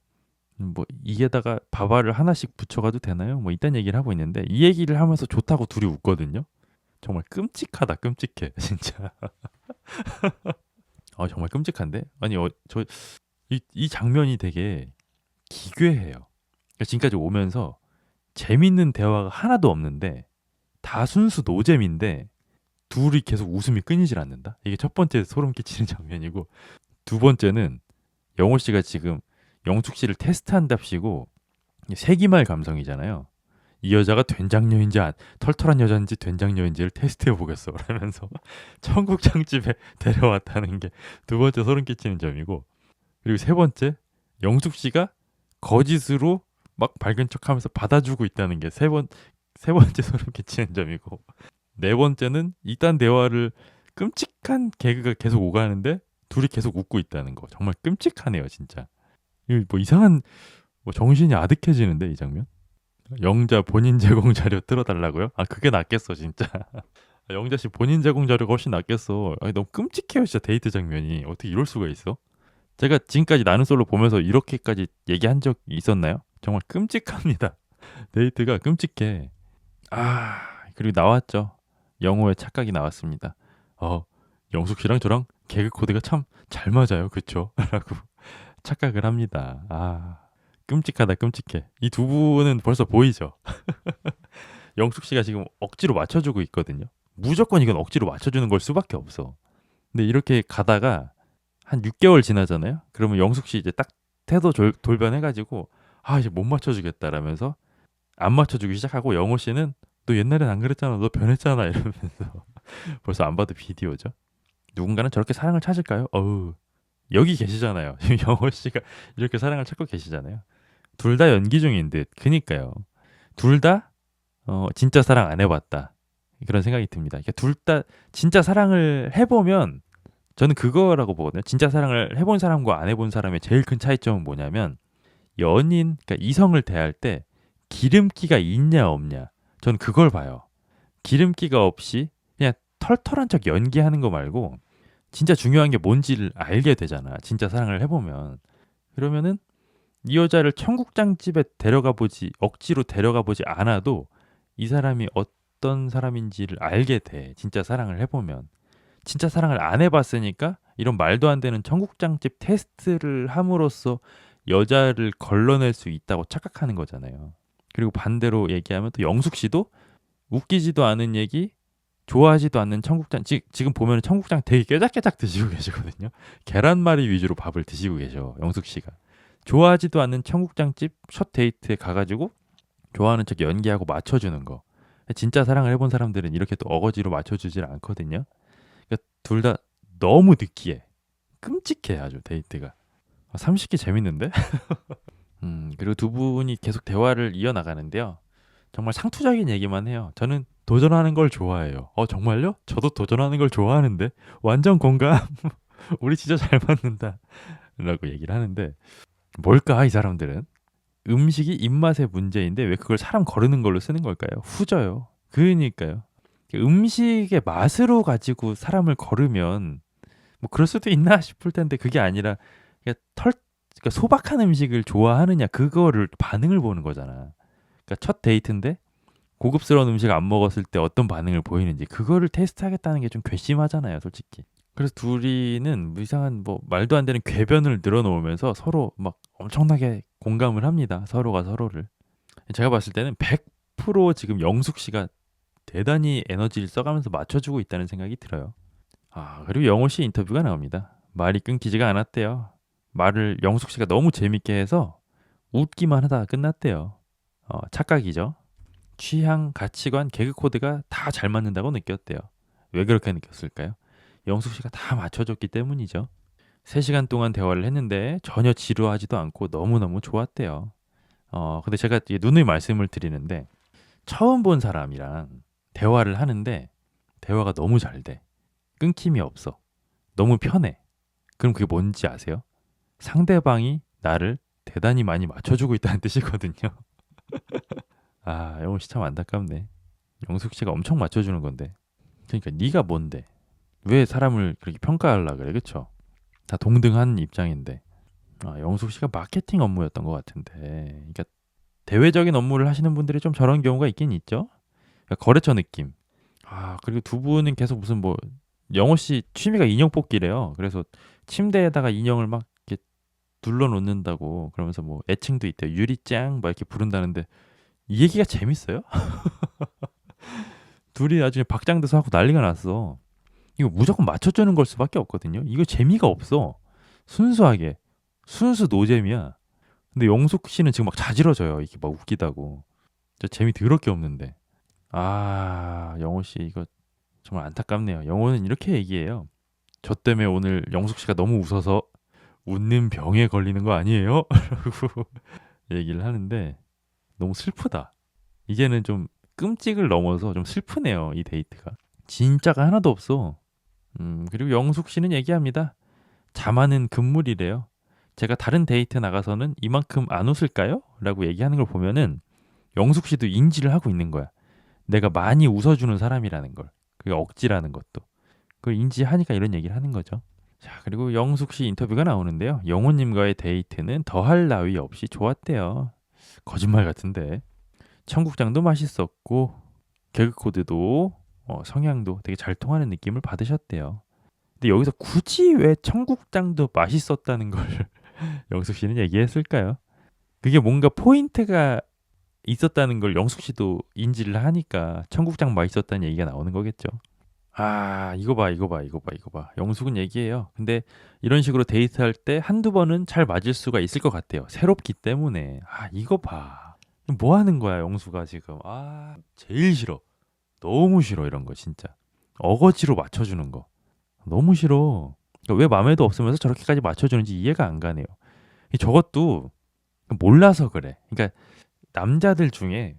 뭐 이게다가 밥알을 하나씩 붙여가도 되나요? 뭐 이딴 얘기를 하고 있는데 이 얘기를 하면서 좋다고 둘이 웃거든요. 정말 끔찍하다 끔찍해 진짜. 정말 끔찍한데? 아니 이 장면이 되게 기괴해요. 그러니까 지금까지 오면서 재밌는 대화가 하나도 없는데 다 순수 노잼인데 둘이 계속 웃음이 끊이질 않는다. 이게 첫 번째 소름 끼치는 장면이고 두 번째는 영호 씨가 지금 영숙 씨를 테스트한답시고 세기말 감성이잖아요. 이 여자가 된장녀인지 털털한 여자인지 된장녀인지를 테스트해 보겠어. 그러면서 청국장집에 데려왔다는 게 두 번째 소름 끼치는 점이고 그리고 세 번째 영숙 씨가 거짓으로 막 밝은 척하면서 받아주고 있다는 게 세 번째 소름 끼치는 점이고 네 번째는 이딴 대화를 끔찍한 개그가 계속 오가는데 둘이 계속 웃고 있다는 거 정말 끔찍하네요 진짜. 뭐 이상한 뭐 정신이 아득해지는데 이 장면. 영자 본인 제공 자료 틀어달라고요? 그게 낫겠어 진짜. 영자 씨 본인 제공 자료가 훨씬 낫겠어. 너무 끔찍해요 진짜 데이트 장면이. 어떻게 이럴 수가 있어? 제가 지금까지 나는 솔로 보면서 이렇게까지 얘기한 적 있었나요? 정말 끔찍합니다. 데이트가 끔찍해. 그리고 나왔죠. 영호의 착각이 나왔습니다. 영숙 씨랑 저랑 개그 코드가 참 잘 맞아요. 그쵸? 라고 착각을 합니다. 끔찍하다 끔찍해. 이 두 분은 벌써 보이죠? 영숙 씨가 지금 억지로 맞춰주고 있거든요. 무조건 이건 억지로 맞춰주는 걸 수밖에 없어. 근데 이렇게 가다가 한 6개월 지나잖아요. 그러면 영숙 씨 이제 딱 태도 돌변해가지고 이제 못 맞춰주겠다라면서 안 맞춰주기 시작하고 영호 씨는 너 옛날엔 안 그랬잖아. 너 변했잖아. 이러면서 벌써 안 봐도 비디오죠. 누군가는 저렇게 사랑을 찾을까요? 여기 계시잖아요. 영호 씨가 이렇게 사랑을 찾고 계시잖아요. 둘 다 연기 중인 듯. 그니까요. 둘 다 진짜 사랑 안 해봤다. 그런 생각이 듭니다. 둘 다 진짜 사랑을 해보면 저는 그거라고 보거든요. 진짜 사랑을 해본 사람과 안 해본 사람의 제일 큰 차이점은 뭐냐면 그러니까 이성을 대할 때 기름기가 있냐 없냐. 저는 그걸 봐요. 기름기가 없이 그냥 털털한 척 연기하는 거 말고 진짜 중요한 게 뭔지를 알게 되잖아. 진짜 사랑을 해보면. 그러면은 이 여자를 청국장집에 억지로 데려가 보지 않아도 이 사람이 어떤 사람인지를 알게 돼. 진짜 사랑을 해보면. 진짜 사랑을 안 해봤으니까 이런 말도 안 되는 청국장집 테스트를 함으로써 여자를 걸러낼 수 있다고 착각하는 거잖아요. 그리고 반대로 얘기하면 또 영숙 씨도 웃기지도 않은 얘기, 좋아하지도 않는 청국장, 지금 보면 청국장 되게 깨작깨작 드시고 계시거든요. 계란말이 위주로 밥을 드시고 계셔, 영숙 씨가. 좋아하지도 않는 청국장집 첫 데이트에 가가지고 좋아하는 척 연기하고 맞춰주는 거. 진짜 사랑을 해본 사람들은 이렇게 또 어거지로 맞춰주질 않거든요. 그러니까 둘 다 너무 느끼해. 끔찍해 아주 데이트가. 30기 재밌는데? 그리고 두 분이 계속 대화를 이어나가는데요. 정말 상투적인 얘기만 해요. 저는 도전하는 걸 좋아해요. 정말요? 저도 도전하는 걸 좋아하는데. 완전 공감. 우리 진짜 잘 맞는다. 라고 얘기를 하는데 뭘까 이 사람들은? 음식이 입맛의 문제인데 왜 그걸 사람 거르는 걸로 쓰는 걸까요? 후져요. 그러니까요. 음식의 맛으로 가지고 사람을 거르면 뭐 그럴 수도 있나 싶을 텐데 그게 아니라 그러니까 그러니까 소박한 음식을 좋아하느냐 그거를 반응을 보는 거잖아. 그러니까 첫 데이트인데 고급스러운 음식 안 먹었을 때 어떤 반응을 보이는지 그거를 테스트하겠다는 게 좀 괘씸하잖아요, 솔직히. 그래서 둘이는 뭐 이상한 뭐 말도 안 되는 궤변을 늘어놓으면서 서로 막 엄청나게 공감을 합니다. 서로가 서로를. 제가 봤을 때는 100% 지금 영숙 씨가 대단히 에너지를 써가면서 맞춰주고 있다는 생각이 들어요. 그리고 영호 씨 인터뷰가 나옵니다. 말이 끊기지가 않았대요. 말을 영숙 씨가 너무 재밌게 해서 웃기만 하다가 끝났대요. 착각이죠. 취향, 가치관, 개그 코드가 다 잘 맞는다고 느꼈대요. 왜 그렇게 느꼈을까요? 영숙 씨가 다 맞춰줬기 때문이죠. 3시간 동안 대화를 했는데 전혀 지루하지도 않고 너무너무 좋았대요. 근데 제가 누누이 말씀을 드리는데 처음 본 사람이랑 대화를 하는데 대화가 너무 잘 돼. 끊김이 없어. 너무 편해. 그럼 그게 뭔지 아세요? 상대방이 나를 대단히 많이 맞춰주고 있다는 뜻이거든요. 영호 씨 참 안타깝네. 영숙 씨가 엄청 맞춰주는 건데. 그러니까 네가 뭔데? 왜 사람을 그렇게 평가하려 그래, 그쵸? 다 동등한 입장인데. 영숙 씨가 마케팅 업무였던 것 같은데. 그러니까 대외적인 업무를 하시는 분들이 좀 저런 경우가 있긴 있죠. 그러니까 거래처 느낌. 그리고 두 분은 계속 무슨 뭐 영호 씨 취미가 인형 뽑기래요. 그래서 침대에다가 인형을 막 이렇게 둘러 놓는다고 그러면서 뭐 애칭도 있대요. 유리짱 막 이렇게 부른다는데 이 얘기가 재밌어요? 둘이 나중에 박장대소 하고 난리가 났어. 이거 무조건 맞춰주는 걸 수밖에 없거든요. 이거 재미가 없어. 순수하게. 순수 노잼이야. 근데 영숙 씨는 지금 막 자지러져요. 이게 막 웃기다고. 저 재미 더럽게 없는데. 영호 씨 이거 정말 안타깝네요. 영호는 이렇게 얘기해요. 저 때문에 오늘 영숙 씨가 너무 웃어서 웃는 병에 걸리는 거 아니에요? 라고 얘기를 하는데 너무 슬프다. 이제는 좀 끔찍을 넘어서 좀 슬프네요. 이 데이트가. 진짜가 하나도 없어. 그리고 영숙 씨는 얘기합니다. 자만은 금물이래요. 제가 다른 데이트 나가서는 이만큼 안 웃을까요? 라고 얘기하는 걸 보면은 영숙 씨도 인지를 하고 있는 거야. 내가 많이 웃어주는 사람이라는 걸. 그게 억지라는 것도. 그걸 인지하니까 이런 얘기를 하는 거죠. 자, 그리고 영숙 씨 인터뷰가 나오는데요. 영호님과의 데이트는 더할 나위 없이 좋았대요. 거짓말 같은데. 청국장도 맛있었고 개그 코드도 성향도 되게 잘 통하는 느낌을 받으셨대요. 근데 여기서 굳이 왜 청국장도 맛있었다는 걸 영숙 씨는 얘기했을까요? 그게 뭔가 포인트가 있었다는 걸 영숙 씨도 인지를 하니까 청국장 맛있었다는 얘기가 나오는 거겠죠. 이거 봐, 이거 봐, 이거 봐, 이거 봐. 영숙은 얘기해요. 근데 이런 식으로 데이트할 때 한두 번은 잘 맞을 수가 있을 것 같아요. 새롭기 때문에. 이거 봐. 뭐 하는 거야, 영수가 지금. 제일 싫어. 너무 싫어, 이런 거, 진짜. 어거지로 맞춰주는 거. 너무 싫어. 그러니까 왜 마음에도 없으면서 저렇게까지 맞춰주는지 이해가 안 가네요. 저것도 몰라서 그래. 그러니까 남자들 중에,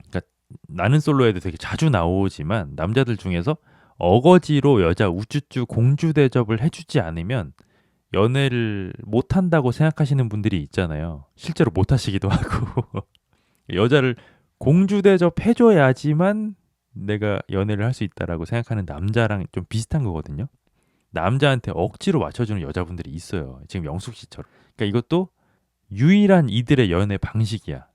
그러니까 나는 솔로에도 되게 자주 나오지만 남자들 중에서 어거지로 여자 우쭈쭈 공주 대접을 해주지 않으면 연애를 못 한다고 생각하시는 분들이 있잖아요. 실제로 못 하시기도 하고. 여자를 공주 대접 해줘야지만 내가 연애를 할 수 있다라고 생각하는 남자랑 좀 비슷한 거거든요. 남자한테 억지로 맞춰주는 여자분들이 있어요. 지금 영숙 씨처럼. 그러니까 이것도 유일한 이들의 연애 방식이야.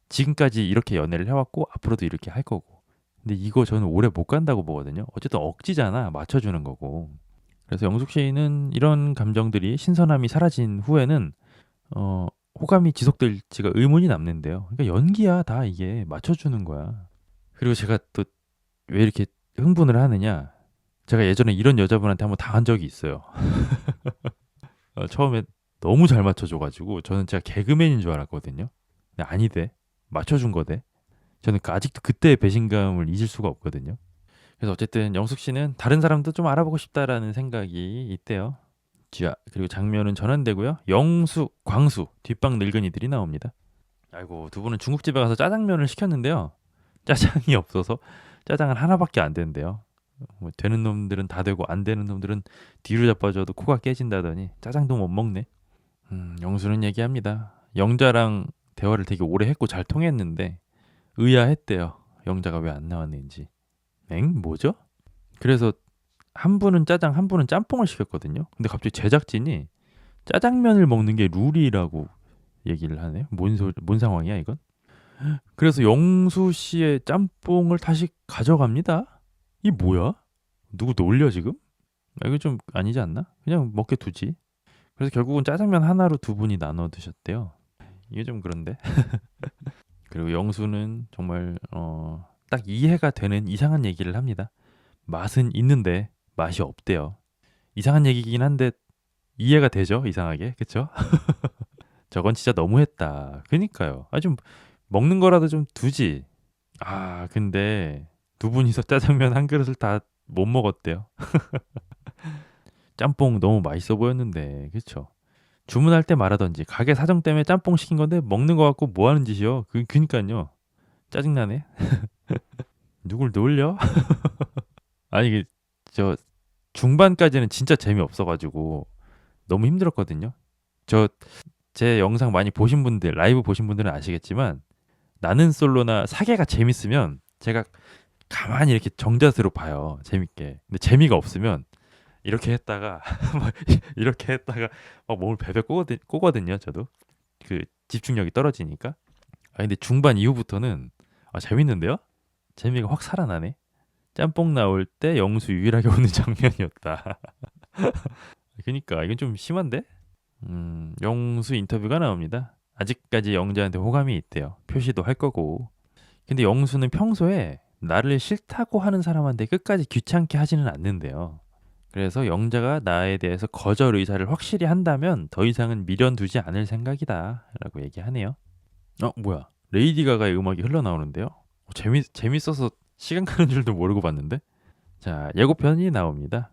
지금까지 이렇게 연애를 해왔고 앞으로도 이렇게 할 거고. 근데 이거 저는 오래 못 간다고 보거든요. 어쨌든 억지잖아. 맞춰주는 거고. 그래서 영숙 씨는 이런 감정들이 신선함이 사라진 후에는 호감이 지속될지가 의문이 남는데요. 그러니까 연기야 다 이게 맞춰주는 거야. 그리고 제가 또 왜 이렇게 흥분을 하느냐? 제가 예전에 이런 여자분한테 한번 당한 적이 있어요. 처음에 너무 잘 맞춰줘가지고 저는 제가 개그맨인 줄 알았거든요. 근데 아니대. 맞춰준 거대. 저는 아직도 그때의 배신감을 잊을 수가 없거든요. 그래서 어쨌든 영숙 씨는 다른 사람도 좀 알아보고 싶다라는 생각이 있대요. 자, 그리고 장면은 전환되고요. 영수, 광수, 뒷방 늙은이들이 나옵니다. 아이고, 두 분은 중국집에 가서 짜장면을 시켰는데요. 짜장이 없어서 짜장은 하나밖에 안 된대요. 뭐 되는 놈들은 다 되고 안 되는 놈들은 뒤로 자빠져도 코가 깨진다더니 짜장도 못 먹네. 영수는 얘기합니다. 영자랑 대화를 되게 오래 했고 잘 통했는데 의아했대요. 영자가 왜 안 나왔는지. 뭐죠? 그래서 한 분은 짜장, 한 분은 짬뽕을 시켰거든요. 근데 갑자기 제작진이 짜장면을 먹는 게 룰이라고 얘기를 하네요. 뭔 상황이야 이건? 그래서 영수 씨의 짬뽕을 다시 가져갑니다. 이 뭐야? 누구 놀려 지금? 이거 좀 아니지 않나? 그냥 먹게 두지. 그래서 결국은 짜장면 하나로 두 분이 나눠 드셨대요. 이게 좀 그런데. 그리고 영수는 정말 딱 이해가 되는 이상한 얘기를 합니다. 맛은 있는데 맛이 없대요. 이상한 얘기긴 한데 이해가 되죠? 이상하게. 그쵸? 저건 진짜 너무했다. 그니까요. 좀 먹는 거라도 좀 두지. 근데 두 분이서 짜장면 한 그릇을 다 못 먹었대요. 짬뽕 너무 맛있어 보였는데. 그쵸? 주문할 때 말하던지 가게 사정 때문에 짬뽕 시킨 건데 먹는 거 같고 뭐 하는 짓이요? 그니까요. 짜증나네. 누굴 놀려? 아니 저 중반까지는 진짜 재미없어가지고 너무 힘들었거든요. 저 제 영상 많이 보신 분들, 라이브 보신 분들은 아시겠지만 나는 솔로나 사계가 재밌으면 제가 가만히 이렇게 정자세로 봐요. 재밌게. 근데 재미가 없으면 이렇게 했다가 막 이렇게 했다가 막 몸을 베베 꼬거든요. 저도 그 집중력이 떨어지니까. 근데 중반 이후부터는 재밌는데요? 재미가 확 살아나네. 짬뽕 나올 때 영수 유일하게 오는 장면이었다. 그러니까 이건 좀 심한데? 영수 인터뷰가 나옵니다. 아직까지 영자한테 호감이 있대요. 표시도 할 거고. 근데 영수는 평소에 나를 싫다고 하는 사람한테 끝까지 귀찮게 하지는 않는데요. 그래서 영자가 나에 대해서 거절 의사를 확실히 한다면 더 이상은 미련 두지 않을 생각이다 라고 얘기하네요. 뭐야? 레이디 가가의 음악이 흘러나오는데요. 재밌어서 시간 가는 줄도 모르고 봤는데. 자, 예고편이 나옵니다.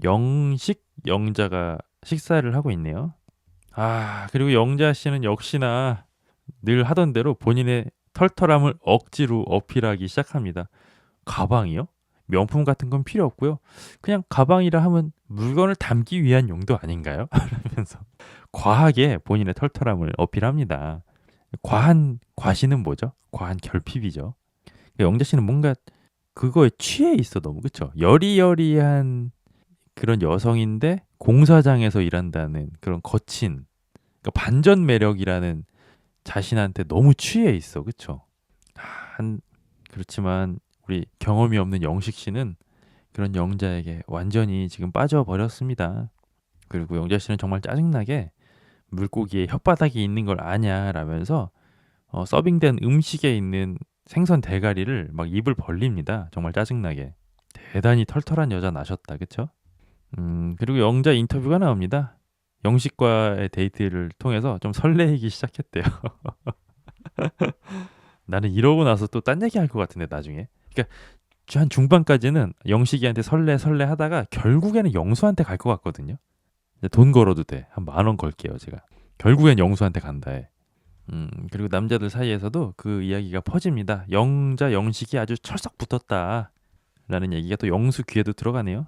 영식 영자가 식사를 하고 있네요. 그리고 영자 씨는 역시나 늘 하던 대로 본인의 털털함을 억지로 어필하기 시작합니다. 가방이요? 명품 같은 건 필요 없고요. 그냥 가방이라 하면 물건을 담기 위한 용도 아닌가요? 라면서 과하게 본인의 털털함을 어필합니다. 과시는 뭐죠? 과한 결핍이죠. 영자 씨는 뭔가 그거에 취해 있어 너무 그쵸? 여리여리한 그런 여성인데 공사장에서 일한다는 그런 거친 반전 매력이라는 자신한테 너무 취해 있어 그쵸? 그렇지만 우리 경험이 없는 영식 씨는 그런 영자에게 완전히 지금 빠져버렸습니다. 그리고 영자 씨는 정말 짜증나게 물고기에 혓바닥이 있는 걸 아냐 라면서 서빙된 음식에 있는 생선 대가리를 막 입을 벌립니다. 정말 짜증나게. 대단히 털털한 여자 나셨다. 그쵸? 그리고 영자 인터뷰가 나옵니다. 영식과의 데이트를 통해서 좀 설레이기 시작했대요. 나는 이러고 나서 또 딴 얘기 할 것 같은데 나중에. 그러니까 한 중반까지는 영식이한테 설레 하다가 결국에는 영수한테 갈 것 같거든요. 돈 걸어도 돼. 한 10,000원 걸게요 제가. 결국엔 영수한테 간다 해. 그리고 남자들 사이에서도 그 이야기가 퍼집니다. 영자 영식이 아주 철썩 붙었다. 라는 얘기가 또 영수 귀에도 들어가네요.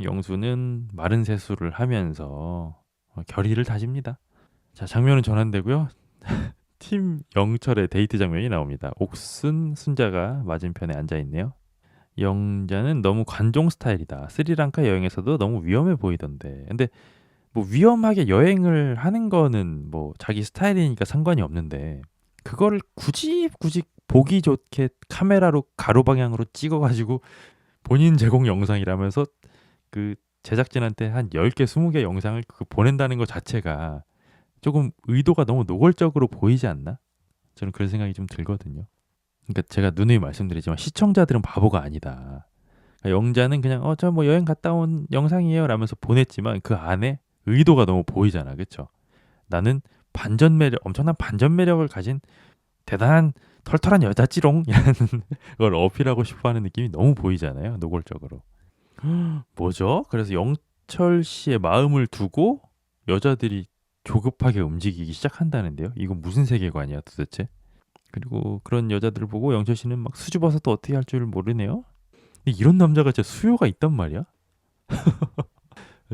영수는 마른 세수를 하면서 결의를 다집니다. 자, 장면은 전환되고요. 팀 영철의 데이트 장면이 나옵니다. 옥순, 순자가 맞은편에 앉아 있네요. 영자는 너무 관종 스타일이다. 스리랑카 여행에서도 너무 위험해 보이던데. 근데 뭐 위험하게 여행을 하는 거는 뭐 자기 스타일이니까 상관이 없는데 그거를 굳이 보기 좋게 카메라로 가로 방향으로 찍어가지고 본인 제공 영상이라면서 그 제작진한테 한 10개, 20개 영상을 보낸다는 것 자체가 조금 의도가 너무 노골적으로 보이지 않나? 저는 그런 생각이 좀 들거든요. 그러니까 제가 누누이 말씀드리지만 시청자들은 바보가 아니다. 그러니까 영자는 그냥 저 뭐 여행 갔다 온 영상이에요 라면서 보냈지만 그 안에 의도가 너무 보이잖아. 그쵸? 나는 반전 매력, 엄청난 반전 매력을 가진 대단한 털털한 여자지롱이라는 걸 어필하고 싶어하는 느낌이 너무 보이잖아요. 노골적으로. 뭐죠? 그래서 영철 씨의 마음을 두고 여자들이 조급하게 움직이기 시작한다는데요. 이건 무슨 세계관이야 도대체? 그리고 그런 여자들을 보고 영철 씨는 막 수줍어서 또 어떻게 할 줄 모르네요. 근데 이런 남자가 진짜 수요가 있단 말이야?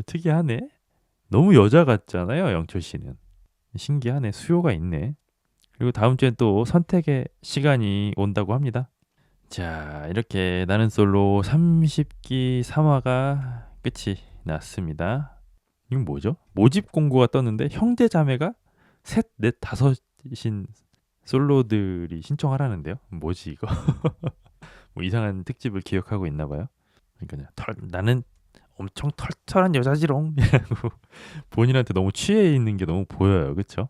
특이하네. 너무 여자 같잖아요, 영철 씨는. 신기하네. 수요가 있네. 그리고 다음 주엔 또 선택의 시간이 온다고 합니다. 자, 이렇게 나는 솔로 30기 3화가 끝이 났습니다. 이건 뭐죠? 모집 공고가 떴는데 형제 자매가 셋, 넷, 다섯인 솔로들이 신청하라는데요. 뭐지 이거? 뭐 이상한 특집을 기억하고 있나 봐요. 그러니까 나는 엄청 털털한 여자지롱 이라고 본인한테 너무 취해 있는 게 너무 보여요. 그쵸?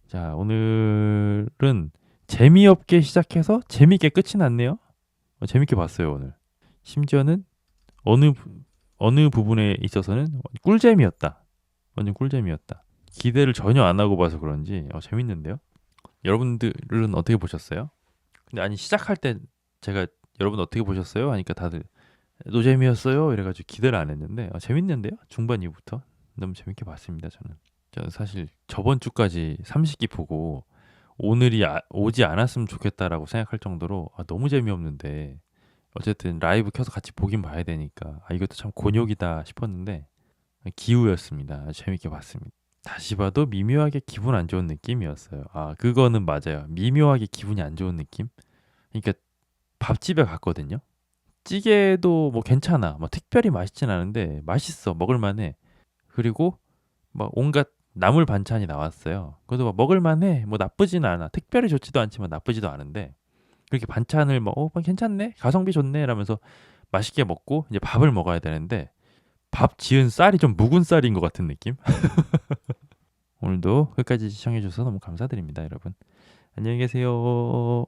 자, 오늘은 재미없게 시작해서 재미있게 끝이 났네요. 재밌게 봤어요, 오늘. 심지어는 어느 어느 부분에 있어서는 꿀잼이었다. 완전 꿀잼이었다. 기대를 전혀 안 하고 봐서 그런지 재밌는데요. 여러분들은 어떻게 보셨어요? 근데 아니 시작할 때 제가 여러분 어떻게 보셨어요? 하니까 다들 노잼이었어요. 이래가지고 기대를 안 했는데 재밌는데요. 중반 이후부터 너무 재밌게 봤습니다. 저는 사실 저번 주까지 30기 보고 오늘이 오지 않았으면 좋겠다라고 생각할 정도로 너무 재미없는데 어쨌든 라이브 켜서 같이 보긴 봐야 되니까 이것도 참 곤욕이다 싶었는데 기우였습니다. 아주 재밌게 봤습니다. 다시 봐도 미묘하게 기분 안 좋은 느낌이었어요. 그거는 맞아요. 미묘하게 기분이 안 좋은 느낌? 그러니까 밥집에 갔거든요. 찌개도 뭐 괜찮아. 뭐 특별히 맛있진 않은데 맛있어. 먹을만해. 그리고 막 온갖 나물 반찬이 나왔어요. 그래도 막 먹을만해. 뭐 나쁘진 않아. 특별히 좋지도 않지만 나쁘지도 않은데 그렇게 반찬을 뭐 괜찮네. 가성비 좋네. 라면서 맛있게 먹고 이제 밥을 먹어야 되는데 밥 지은 쌀이 좀 묵은 쌀인 것 같은 느낌? 오늘도 끝까지 시청해주셔서 너무 감사드립니다, 여러분. 안녕히 계세요.